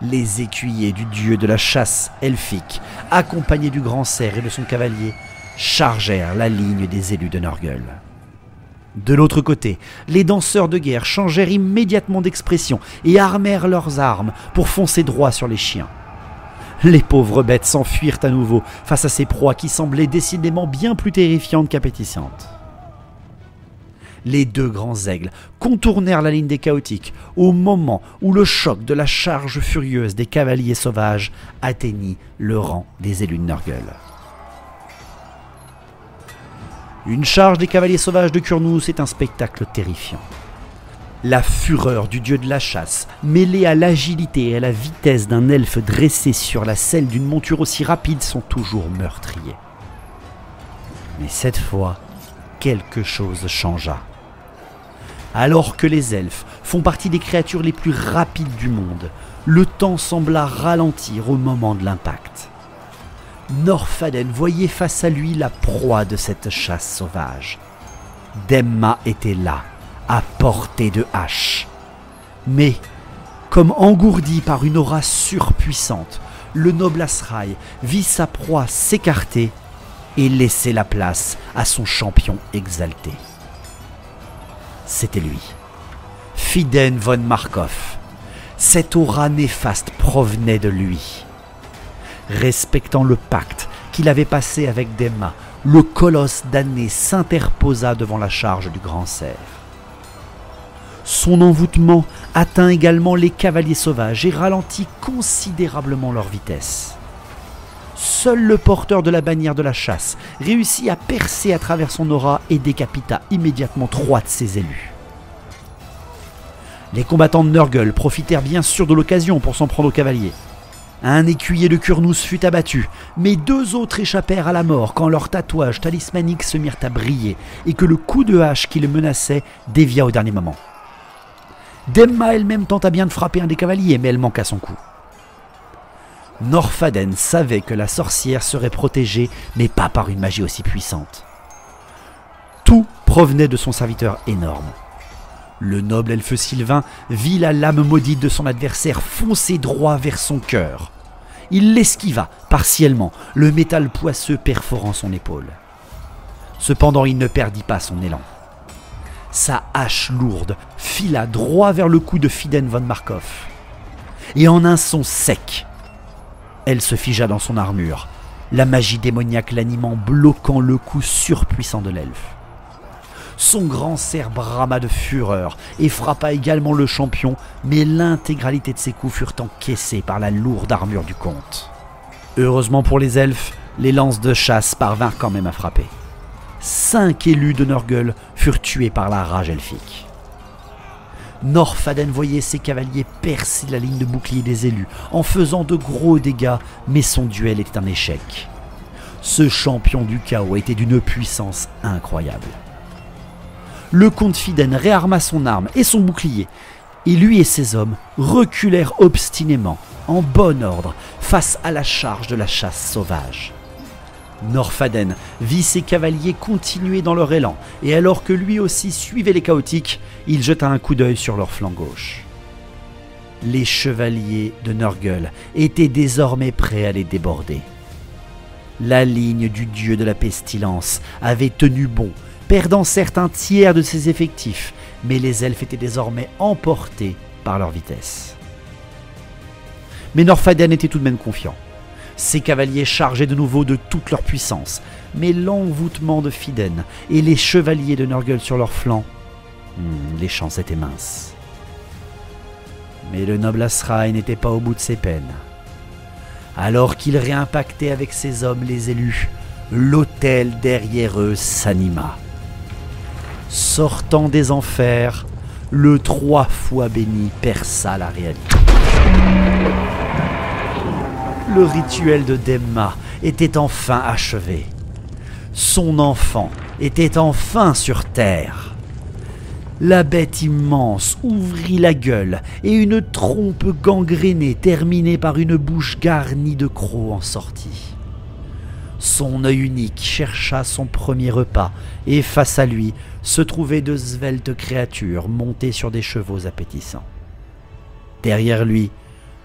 Les écuyers du dieu de la chasse elfique, accompagnés du grand cerf et de son cavalier, chargèrent la ligne des élus de Nurgle. De l'autre côté, les danseurs de guerre changèrent immédiatement d'expression et armèrent leurs armes pour foncer droit sur les chiens. Les pauvres bêtes s'enfuirent à nouveau face à ces proies qui semblaient décidément bien plus terrifiantes qu'appétissantes. Les deux grands aigles contournèrent la ligne des chaotiques au moment où le choc de la charge furieuse des cavaliers sauvages atteignit le rang des élus de Nurgle. Une charge des cavaliers sauvages de Kurnous est un spectacle terrifiant. La fureur du dieu de la chasse, mêlée à l'agilité et à la vitesse d'un elfe dressé sur la selle d'une monture aussi rapide, sont toujours meurtriers. Mais cette fois, quelque chose changea. Alors que les elfes font partie des créatures les plus rapides du monde, le temps sembla ralentir au moment de l'impact. Norfaden voyait face à lui la proie de cette chasse sauvage. Demma était là, à portée de hache. Mais, comme engourdi par une aura surpuissante, le noble Asraï vit sa proie s'écarter et laisser la place à son champion exalté. C'était lui, Fiden von Markov. Cette aura néfaste provenait de lui. Respectant le pacte qu'il avait passé avec Demma, le colosse damné s'interposa devant la charge du grand cerf. Son envoûtement atteint également les cavaliers sauvages et ralentit considérablement leur vitesse. Seul le porteur de la bannière de la chasse réussit à percer à travers son aura et décapita immédiatement 3 de ses élus. Les combattants de Nurgle profitèrent bien sûr de l'occasion pour s'en prendre aux cavaliers. Un écuyer de Kurnous fut abattu, mais 2 autres échappèrent à la mort quand leurs tatouages talismaniques se mirent à briller et que le coup de hache qui les menaçait dévia au dernier moment. Demma elle-même tenta bien de frapper un des cavaliers, mais elle manqua son coup. Norfaden savait que la sorcière serait protégée, mais pas par une magie aussi puissante. Tout provenait de son serviteur énorme. Le noble elfe sylvain vit la lame maudite de son adversaire foncer droit vers son cœur. Il l'esquiva partiellement, le métal poisseux perforant son épaule. Cependant, il ne perdit pas son élan. Sa hache lourde fila droit vers le cou de Fiden von Markov. Et en un son sec, elle se figea dans son armure, la magie démoniaque l'animant, bloquant le coup surpuissant de l'elfe. Son grand cerf brama de fureur et frappa également le champion, mais l'intégralité de ses coups furent encaissés par la lourde armure du comte. Heureusement pour les elfes, les lances de chasse parvinrent quand même à frapper. 5 élus de Nurgle furent tués par la rage elfique. Norfaden voyait ses cavaliers percer la ligne de bouclier des élus en faisant de gros dégâts, mais son duel était un échec. Ce champion du chaos était d'une puissance incroyable. Le comte Fiden réarma son arme et son bouclier, et lui et ses hommes reculèrent obstinément, en bon ordre, face à la charge de la chasse sauvage. Norfaden vit ses cavaliers continuer dans leur élan, et alors que lui aussi suivait les chaotiques, il jeta un coup d'œil sur leur flanc gauche. Les chevaliers de Nurgle étaient désormais prêts à les déborder. La ligne du dieu de la pestilence avait tenu bon, perdant certes un tiers de ses effectifs, mais les elfes étaient désormais emportés par leur vitesse. Mais Norfaden était tout de même confiant. Ses cavaliers chargeaient de nouveau de toute leur puissance, mais l'envoûtement de Fiden et les chevaliers de Nurgle sur leur flanc, les chances étaient minces. Mais le noble Asraï n'était pas au bout de ses peines. Alors qu'il réimpactait avec ses hommes les élus, l'autel derrière eux s'anima. Sortant des enfers, le 3 fois béni perça la réalité. Le rituel de Demma était enfin achevé. Son enfant était enfin sur terre. La bête immense ouvrit la gueule et une trompe gangrénée terminée par une bouche garnie de crocs en sortit. Son œil unique chercha son premier repas et face à lui se trouvaient de sveltes créatures montées sur des chevaux appétissants. Derrière lui,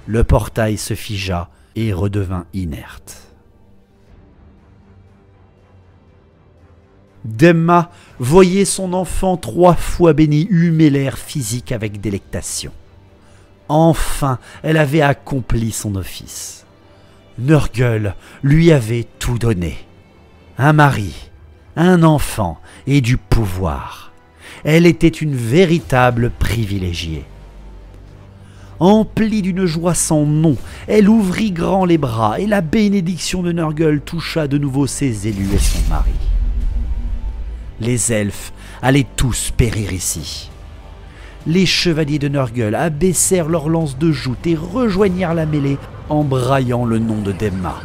le portail se figea et redevint inerte. Demma voyait son enfant 3 fois béni humer l'air physique avec délectation. Enfin, elle avait accompli son office. Nurgle lui avait tout donné. Un mari, un enfant et du pouvoir. Elle était une véritable privilégiée. Emplie d'une joie sans nom, elle ouvrit grand les bras et la bénédiction de Nurgle toucha de nouveau ses élus et son mari. Les elfes allaient tous périr ici. Les chevaliers de Nurgle abaissèrent leurs lances de joute et rejoignirent la mêlée en braillant le nom de Demma.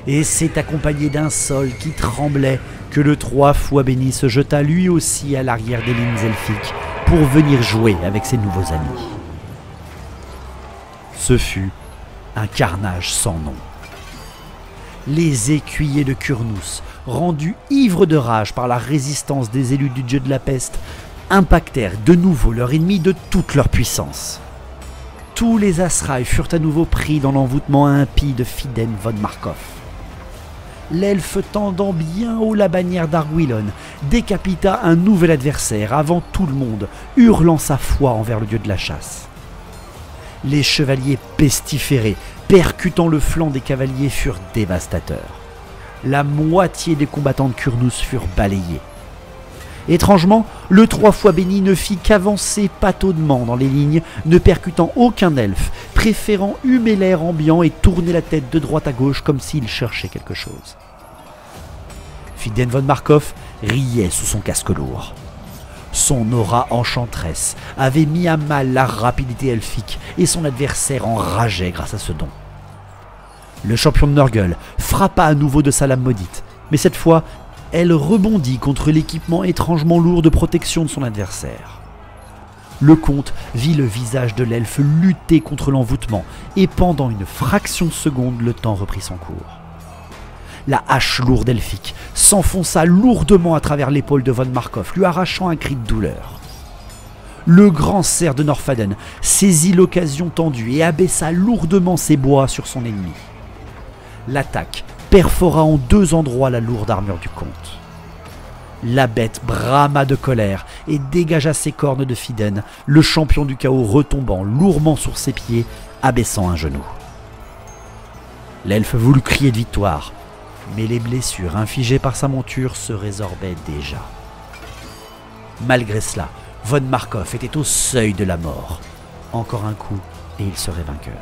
Et c'est accompagné d'un sol qui tremblait que le 3 fois béni se jeta lui aussi à l'arrière des lignes elfiques pour venir jouer avec ses nouveaux amis. Ce fut un carnage sans nom. Les écuyers de Kurnous, rendus ivres de rage par la résistance des élus du dieu de la peste, impactèrent de nouveau leur ennemi de toute leur puissance. Tous les Asraï furent à nouveau pris dans l'envoûtement impie de Fiden von Markov. L'elfe tendant bien haut la bannière d'Arwilon décapita un nouvel adversaire avant tout le monde, hurlant sa foi envers le dieu de la chasse. Les chevaliers pestiférés, percutant le flanc des cavaliers, furent dévastateurs. La moitié des combattants de Kurnous furent balayés. Étrangement, le 3 fois béni ne fit qu'avancer pataudement dans les lignes, ne percutant aucun elfe, préférant humer l'air ambiant et tourner la tête de droite à gauche comme s'il cherchait quelque chose. Fiden von Markov riait sous son casque lourd. Son aura enchanteresse avait mis à mal la rapidité elfique et son adversaire enrageait grâce à ce don. Le champion de Nurgle frappa à nouveau de sa lame maudite, mais cette fois, elle rebondit contre l'équipement étrangement lourd de protection de son adversaire. Le comte vit le visage de l'elfe lutter contre l'envoûtement et pendant une fraction de seconde, le temps reprit son cours. La hache lourde elfique s'enfonça lourdement à travers l'épaule de von Markov, lui arrachant un cri de douleur. Le grand cerf de Norfaden saisit l'occasion tendue et abaissa lourdement ses bois sur son ennemi. L'attaque perfora en 2 endroits la lourde armure du comte. La bête brama de colère et dégagea ses cornes de Fiden, le champion du chaos retombant lourdement sur ses pieds, abaissant un genou. L'elfe voulut crier de victoire, mais les blessures infligées par sa monture se résorbaient déjà. Malgré cela, von Markov était au seuil de la mort. Encore un coup et il serait vainqueur.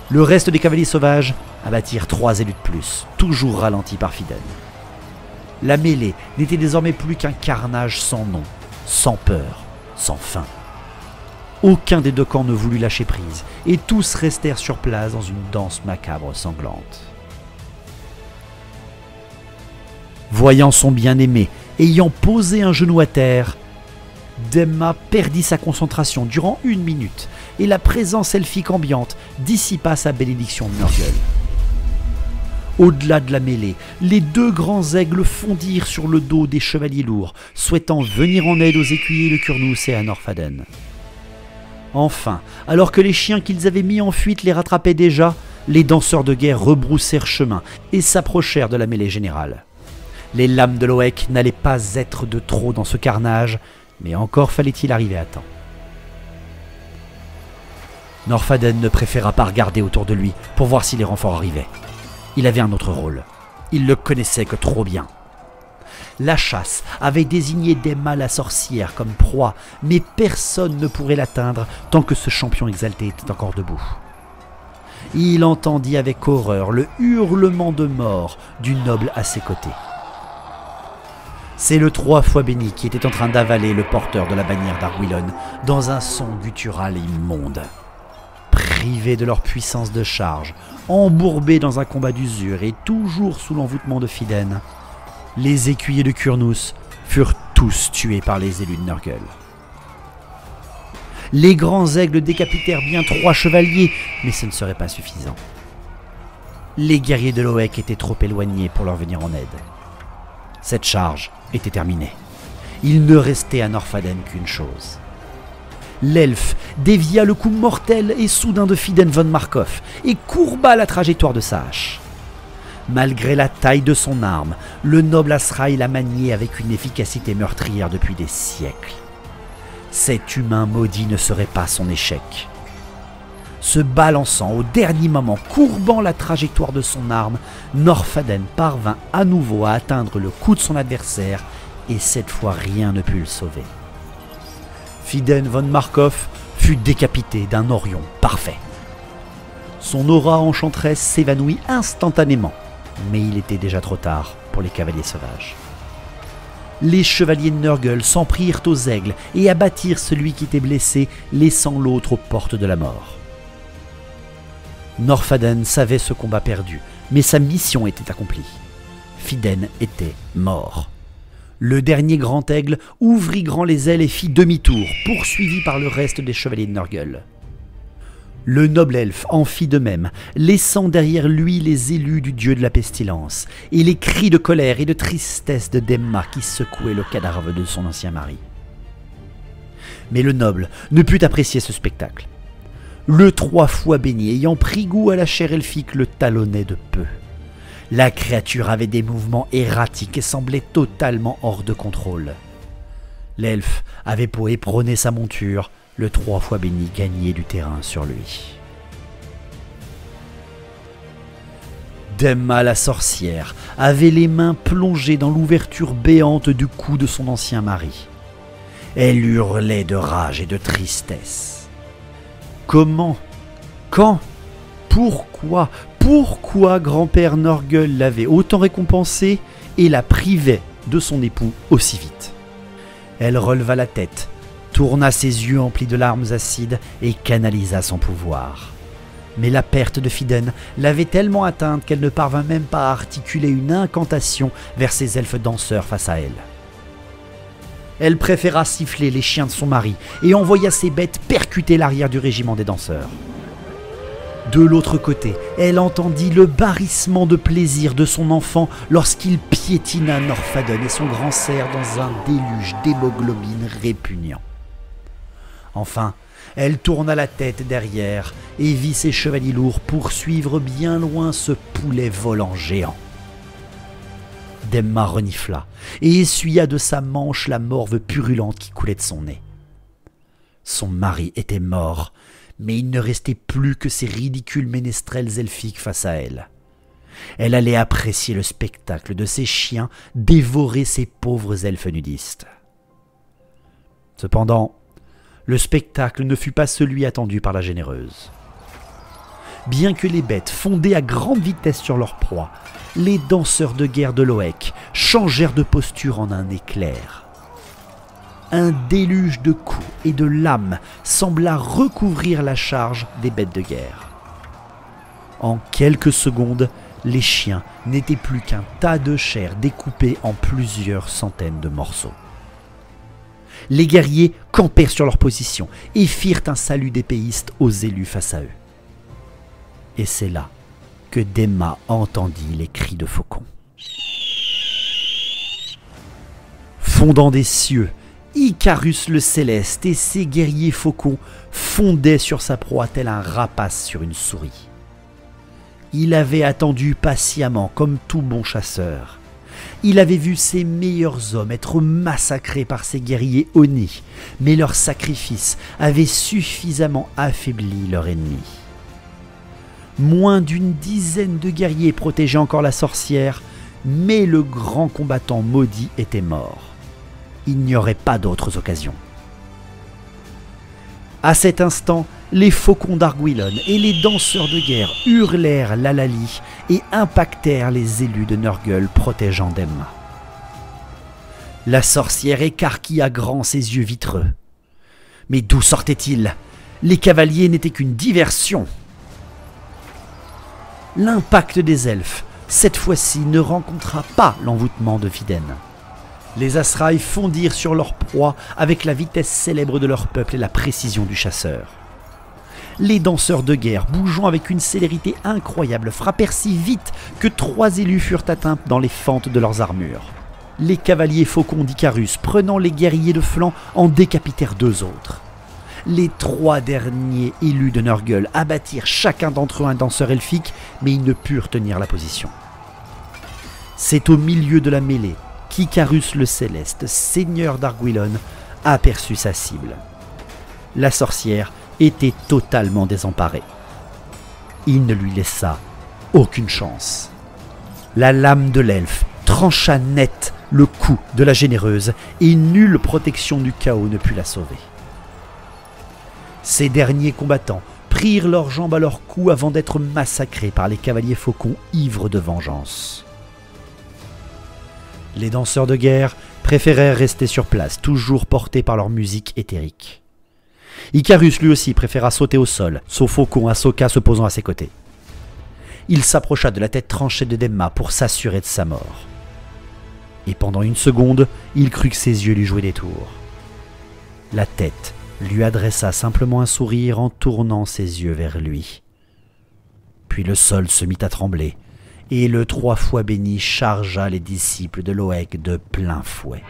Le reste des cavaliers sauvages abattirent 3 élus de plus, toujours ralentis par Fiden. La mêlée n'était désormais plus qu'un carnage sans nom, sans peur, sans fin. Aucun des deux camps ne voulut lâcher prise, et tous restèrent sur place dans une danse macabre sanglante. Voyant son bien-aimé ayant posé un genou à terre, Demma perdit sa concentration durant 1 minute, et la présence elfique ambiante dissipa sa bénédiction de Nurgle. Au-delà de la mêlée, les 2 grands aigles fondirent sur le dos des chevaliers lourds, souhaitant venir en aide aux écuyers de Kurnous et à Norfaden. Enfin, alors que les chiens qu'ils avaient mis en fuite les rattrapaient déjà, les danseurs de guerre rebroussèrent chemin et s'approchèrent de la mêlée générale. Les lames de Loec n'allaient pas être de trop dans ce carnage, mais encore fallait-il arriver à temps. Norfaden ne préféra pas regarder autour de lui pour voir si les renforts arrivaient. Il avait un autre rôle. Il le connaissait que trop bien. La chasse avait désigné Demma la sorcière comme proie, mais personne ne pourrait l'atteindre tant que ce champion exalté était encore debout. Il entendit avec horreur le hurlement de mort du noble à ses côtés. C'est le 3 fois béni qui était en train d'avaler le porteur de la bannière d'Arwillon dans un son guttural immonde. Privés de leur puissance de charge, embourbés dans un combat d'usure et toujours sous l'envoûtement de Fiden, les écuyers de Kurnous furent tous tués par les élus de Nurgle. Les grands aigles décapitèrent bien 3 chevaliers, mais ce ne serait pas suffisant. Les guerriers de Loec étaient trop éloignés pour leur venir en aide. Cette charge était terminée. Il ne restait à Norfaden qu'une chose. L'elfe dévia le coup mortel et soudain de Fiden von Markov et courba la trajectoire de sa hache. Malgré la taille de son arme, le noble Asraï la maniait avec une efficacité meurtrière depuis des siècles. Cet humain maudit ne serait pas son échec. Se balançant au dernier moment, courbant la trajectoire de son arme, Norfaden parvint à nouveau à atteindre le cou de son adversaire et cette fois rien ne put le sauver. Fiden von Markov fut décapité d'un orion parfait. Son aura enchanteresse s'évanouit instantanément, mais il était déjà trop tard pour les cavaliers sauvages. Les chevaliers de Nurgle s'en prirent aux aigles et abattirent celui qui était blessé, laissant l'autre aux portes de la mort. Norfaden savait ce combat perdu, mais sa mission était accomplie. Fiden était mort. Le dernier grand aigle ouvrit grand les ailes et fit demi-tour, poursuivi par le reste des chevaliers de Nurgle. Le noble elfe en fit de même, laissant derrière lui les élus du dieu de la pestilence, et les cris de colère et de tristesse de Demma qui secouait le cadavre de son ancien mari. Mais le noble ne put apprécier ce spectacle. Le 3 fois béni ayant pris goût à la chair elfique le talonnait de peu. La créature avait des mouvements erratiques et semblait totalement hors de contrôle. L'elfe avait beau éperonner sa monture, le 3 fois béni gagnait du terrain sur lui. Demma la sorcière avait les mains plongées dans l'ouverture béante du cou de son ancien mari. Elle hurlait de rage et de tristesse. Comment? Quand? Pourquoi grand-père Nurgle l'avait autant récompensée et la privait de son époux aussi vite? Elle releva la tête, tourna ses yeux emplis de larmes acides et canalisa son pouvoir. Mais la perte de Fiden l'avait tellement atteinte qu'elle ne parvint même pas à articuler une incantation vers ses elfes danseurs face à elle. Elle préféra siffler les chiens de son mari et envoya ses bêtes percuter l'arrière du régiment des danseurs. De l'autre côté, elle entendit le barrissement de plaisir de son enfant lorsqu'il piétina Norfaden et son grand cerf dans un déluge d'hémoglobine répugnant. Enfin, elle tourna la tête derrière et vit ses chevaliers lourds poursuivre bien loin ce poulet volant géant. Demma renifla et essuya de sa manche la morve purulente qui coulait de son nez. Son mari était mort, mais il ne restait plus que ces ridicules ménestrels elfiques face à elle. Elle allait apprécier le spectacle de ces chiens dévorer ces pauvres elfes nudistes. Cependant, le spectacle ne fut pas celui attendu par la généreuse. Bien que les bêtes fondaient à grande vitesse sur leur proie, les danseurs de guerre de Loec changèrent de posture en un éclair. Un déluge de coups et de lames sembla recouvrir la charge des bêtes de guerre. En quelques secondes, les chiens n'étaient plus qu'un tas de chair découpée en plusieurs centaines de morceaux. Les guerriers campèrent sur leur position et firent un salut d'épéistes aux élus face à eux. Et c'est là que Demma entendit les cris de faucons. Fondant des cieux, Icarus le Céleste et ses guerriers faucons fondaient sur sa proie tel un rapace sur une souris. Il avait attendu patiemment comme tout bon chasseur. Il avait vu ses meilleurs hommes être massacrés par ses guerriers Oni, mais leur sacrifice avait suffisamment affaibli leur ennemi. Moins d'une dizaine de guerriers protégeaient encore la sorcière, mais le grand combattant maudit était mort. Il n'y aurait pas d'autres occasions. À cet instant, les faucons d'Argwylon et les danseurs de guerre hurlèrent l'Alali et impactèrent les élus de Nurgle protégeant Demma. La sorcière écarquilla grand ses yeux vitreux. Mais d'où sortaient-ils? Les cavaliers n'étaient qu'une diversion. L'impact des elfes, cette fois-ci, ne rencontra pas l'envoûtement de Viden. Les Asraï fondirent sur leur proie avec la vitesse célèbre de leur peuple et la précision du chasseur. Les danseurs de guerre, bougeant avec une célérité incroyable, frappèrent si vite que 3 élus furent atteints dans les fentes de leurs armures. Les cavaliers faucons d'Icarus, prenant les guerriers de flanc, en décapitèrent 2 autres. Les 3 derniers élus de Nurgle abattirent chacun d'entre eux un danseur elfique, mais ils ne purent tenir la position. C'est au milieu de la mêlée qu'Icarus le Céleste, seigneur d'Argwylon, aperçut sa cible. La sorcière était totalement désemparée. Il ne lui laissa aucune chance. La lame de l'elfe trancha net le cou de la généreuse et nulle protection du chaos ne put la sauver. Ces derniers combattants prirent leurs jambes à leur cou avant d'être massacrés par les cavaliers faucons ivres de vengeance. Les danseurs de guerre préférèrent rester sur place, toujours portés par leur musique éthérique. Icarus lui aussi préféra sauter au sol, son faucon Ahsoka se posant à ses côtés. Il s'approcha de la tête tranchée de Demma pour s'assurer de sa mort. Et pendant une seconde, il crut que ses yeux lui jouaient des tours. La tête lui adressa simplement un sourire en tournant ses yeux vers lui. Puis le sol se mit à trembler, et le 3 fois béni chargea les disciples de Loeg de plein fouet.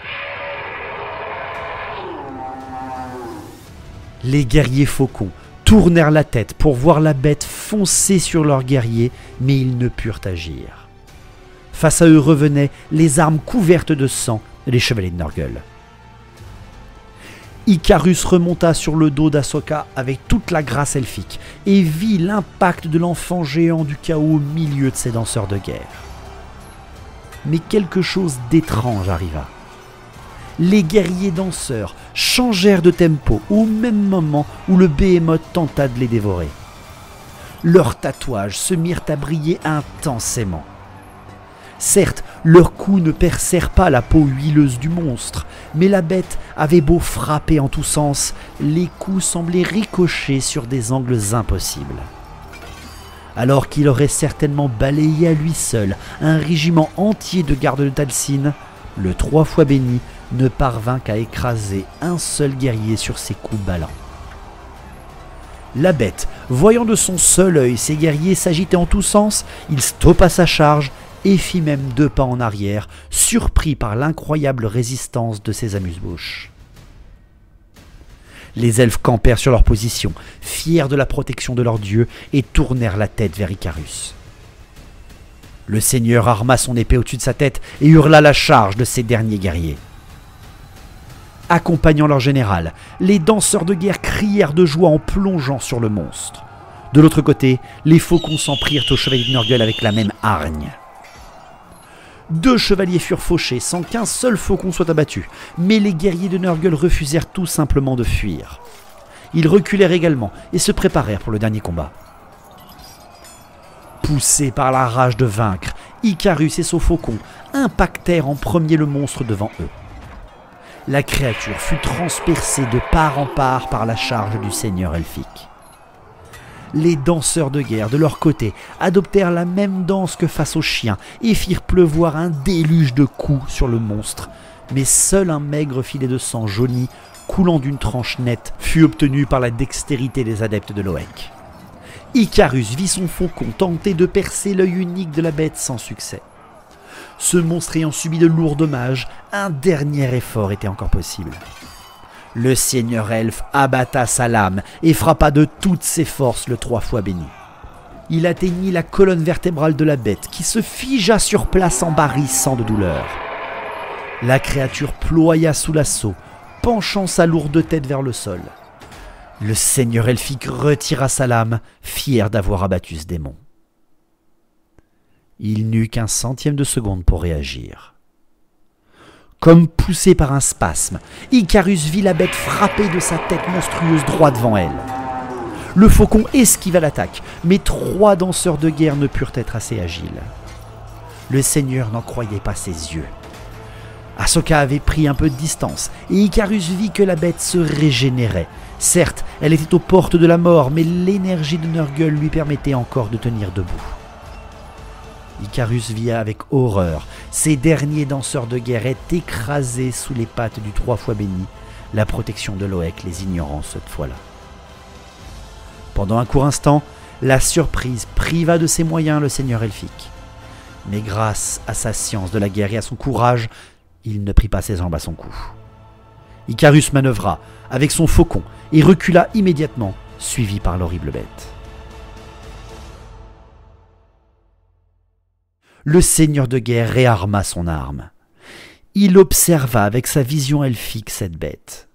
Les guerriers faucons tournèrent la tête pour voir la bête foncer sur leurs guerriers, mais ils ne purent agir. Face à eux revenaient les armes couvertes de sang, les chevaliers de Nurgle. Icarus remonta sur le dos d'Ahsoka avec toute la grâce elfique et vit l'impact de l'enfant géant du chaos au milieu de ses danseurs de guerre. Mais quelque chose d'étrange arriva. Les guerriers danseurs changèrent de tempo au même moment où le Behemoth tenta de les dévorer. Leurs tatouages se mirent à briller intensément. Certes, leurs coups ne percèrent pas la peau huileuse du monstre, mais la bête avait beau frapper en tous sens, les coups semblaient ricocher sur des angles impossibles. Alors qu'il aurait certainement balayé à lui seul un régiment entier de gardes de Talcine, le 3 fois béni ne parvint qu'à écraser un seul guerrier sur ses coups ballants. La bête, voyant de son seul œil ses guerriers s'agiter en tous sens, il stoppa sa charge et fit même 2 pas en arrière, surpris par l'incroyable résistance de ses amuse-bouches. Les elfes campèrent sur leur position, fiers de la protection de leur dieu, et tournèrent la tête vers Icarus. Le seigneur arma son épée au-dessus de sa tête et hurla la charge de ses derniers guerriers. Accompagnant leur général, les danseurs de guerre crièrent de joie en plongeant sur le monstre. De l'autre côté, les faucons s'en prirent aux chevaliers de Nurgle avec la même hargne. 2 chevaliers furent fauchés sans qu'un seul faucon soit abattu, mais les guerriers de Nurgle refusèrent tout simplement de fuir. Ils reculèrent également et se préparèrent pour le dernier combat. Poussés par la rage de vaincre, Icarus et son faucon impactèrent en premier le monstre devant eux. La créature fut transpercée de part en part par la charge du seigneur elfique. Les danseurs de guerre, de leur côté, adoptèrent la même danse que face aux chiens et firent pleuvoir un déluge de coups sur le monstre, mais seul un maigre filet de sang jauni, coulant d'une tranche nette, fut obtenu par la dextérité des adeptes de Loec. Icarus vit son faucon tenter de percer l'œil unique de la bête sans succès. Ce monstre ayant subi de lourds dommages, un dernier effort était encore possible. Le seigneur elfe abatta sa lame et frappa de toutes ses forces le 3 fois béni. Il atteignit la colonne vertébrale de la bête qui se figea sur place en barrissant de douleur. La créature ploya sous l'assaut, penchant sa lourde tête vers le sol. Le seigneur elfique retira sa lame, fier d'avoir abattu ce démon. Il n'eut qu'un centième de seconde pour réagir. Comme poussé par un spasme, Icarus vit la bête frapper de sa tête monstrueuse droit devant elle. Le faucon esquiva l'attaque, mais 3 danseurs de guerre ne purent être assez agiles. Le seigneur n'en croyait pas ses yeux. Ahsoka avait pris un peu de distance, et Icarus vit que la bête se régénérait. Certes, elle était aux portes de la mort, mais l'énergie de Nurgle lui permettait encore de tenir debout. Icarus vit avec horreur ces derniers danseurs de guerre être écrasés sous les pattes du 3 fois béni, la protection de Loec les ignorant cette fois-là. Pendant un court instant, la surprise priva de ses moyens le seigneur elfique. Mais grâce à sa science de la guerre et à son courage, il ne prit pas ses jambes à son cou. Icarus manœuvra avec son faucon et recula immédiatement, suivi par l'horrible bête. Le seigneur de guerre réarma son arme. Il observa avec sa vision elfique cette bête.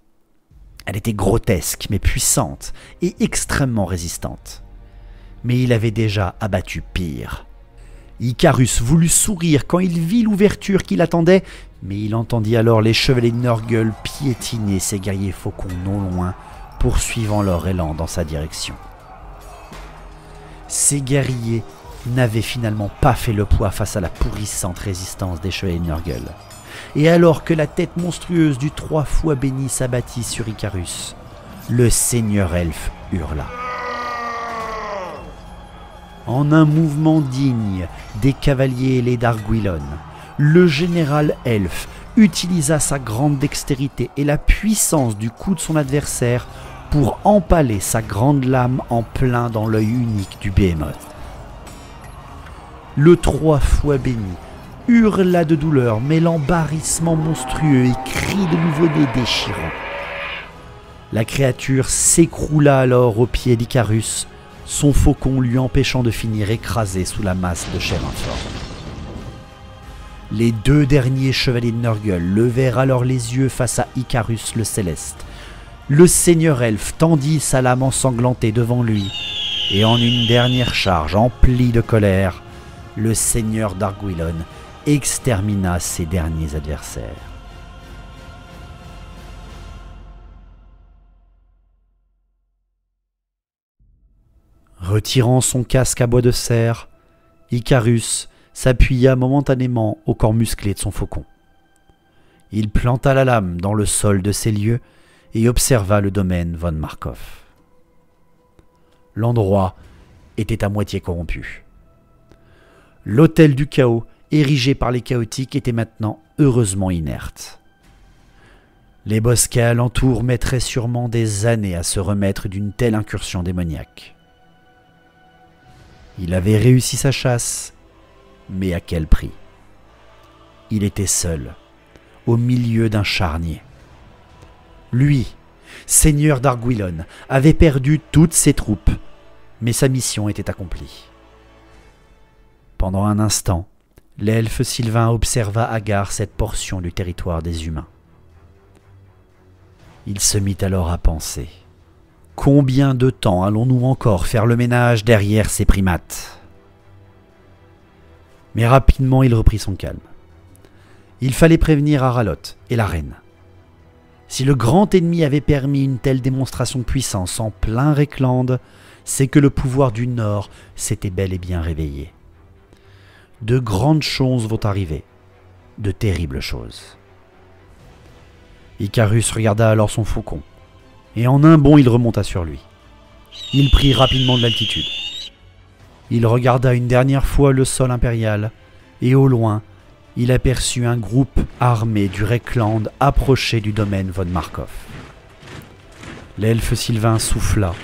Elle était grotesque mais puissante et extrêmement résistante. Mais il avait déjà abattu pire. Icarus voulut sourire quand il vit l'ouverture qui l'attendait, mais il entendit alors les chevaliers de Nurgle piétiner ses guerriers faucons non loin, poursuivant leur élan dans sa direction. Ces guerriers n'avaient finalement pas fait le poids face à la pourrissante résistance des chevaliers de Nurgle. Et alors que la tête monstrueuse du 3 fois béni s'abattit sur Icarus, le seigneur elfe hurla. En un mouvement digne des cavaliers ailés d'Argwylon, le général elfe utilisa sa grande dextérité et la puissance du coup de son adversaire pour empaler sa grande lame en plein dans l'œil unique du Behemoth. Le 3 fois béni hurla de douleur, mêlant barrissement monstrueux et cris de nouveau-nés déchirants. La créature s'écroula alors aux pieds d'Icarus, son faucon lui empêchant de finir écrasé sous la masse de chair informe. Les 2 derniers chevaliers de Nurgle levèrent alors les yeux face à Icarus le Céleste. Le seigneur elfe tendit sa lame ensanglantée devant lui, et en une dernière charge emplie de colère, le seigneur d'Argwylon extermina ses derniers adversaires. Retirant son casque à bois de cerf, Icarus s'appuya momentanément au corps musclé de son faucon. Il planta la lame dans le sol de ces lieux et observa le domaine von Markov. L'endroit était à moitié corrompu. L'autel du chaos, érigé par les chaotiques, était maintenant heureusement inerte. Les bosquets alentour mettraient sûrement des années à se remettre d'une telle incursion démoniaque. Il avait réussi sa chasse, mais à quel prix? Il était seul, au milieu d'un charnier. Lui, seigneur d'Argwylon, avait perdu toutes ses troupes, mais sa mission était accomplie. Pendant un instant, l'elfe Sylvain observa hagard cette portion du territoire des humains. Il se mit alors à penser. Combien de temps allons-nous encore faire le ménage derrière ces primates? Mais rapidement il reprit son calme. Il fallait prévenir Aralot et la reine. Si le grand ennemi avait permis une telle démonstration de puissance en plein Reikland, c'est que le pouvoir du Nord s'était bel et bien réveillé. De grandes choses vont arriver, de terribles choses. Icarus regarda alors son faucon, et en un bond il remonta sur lui. Il prit rapidement de l'altitude. Il regarda une dernière fois le sol impérial, et au loin, il aperçut un groupe armé du Reckland approcher du domaine von Markov. L'elfe Sylvain souffla,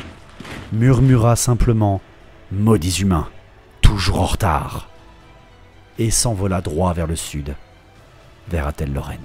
murmura simplement « Maudits humains, toujours en retard !» et s'envola droit vers le sud, vers Atel-Lorraine.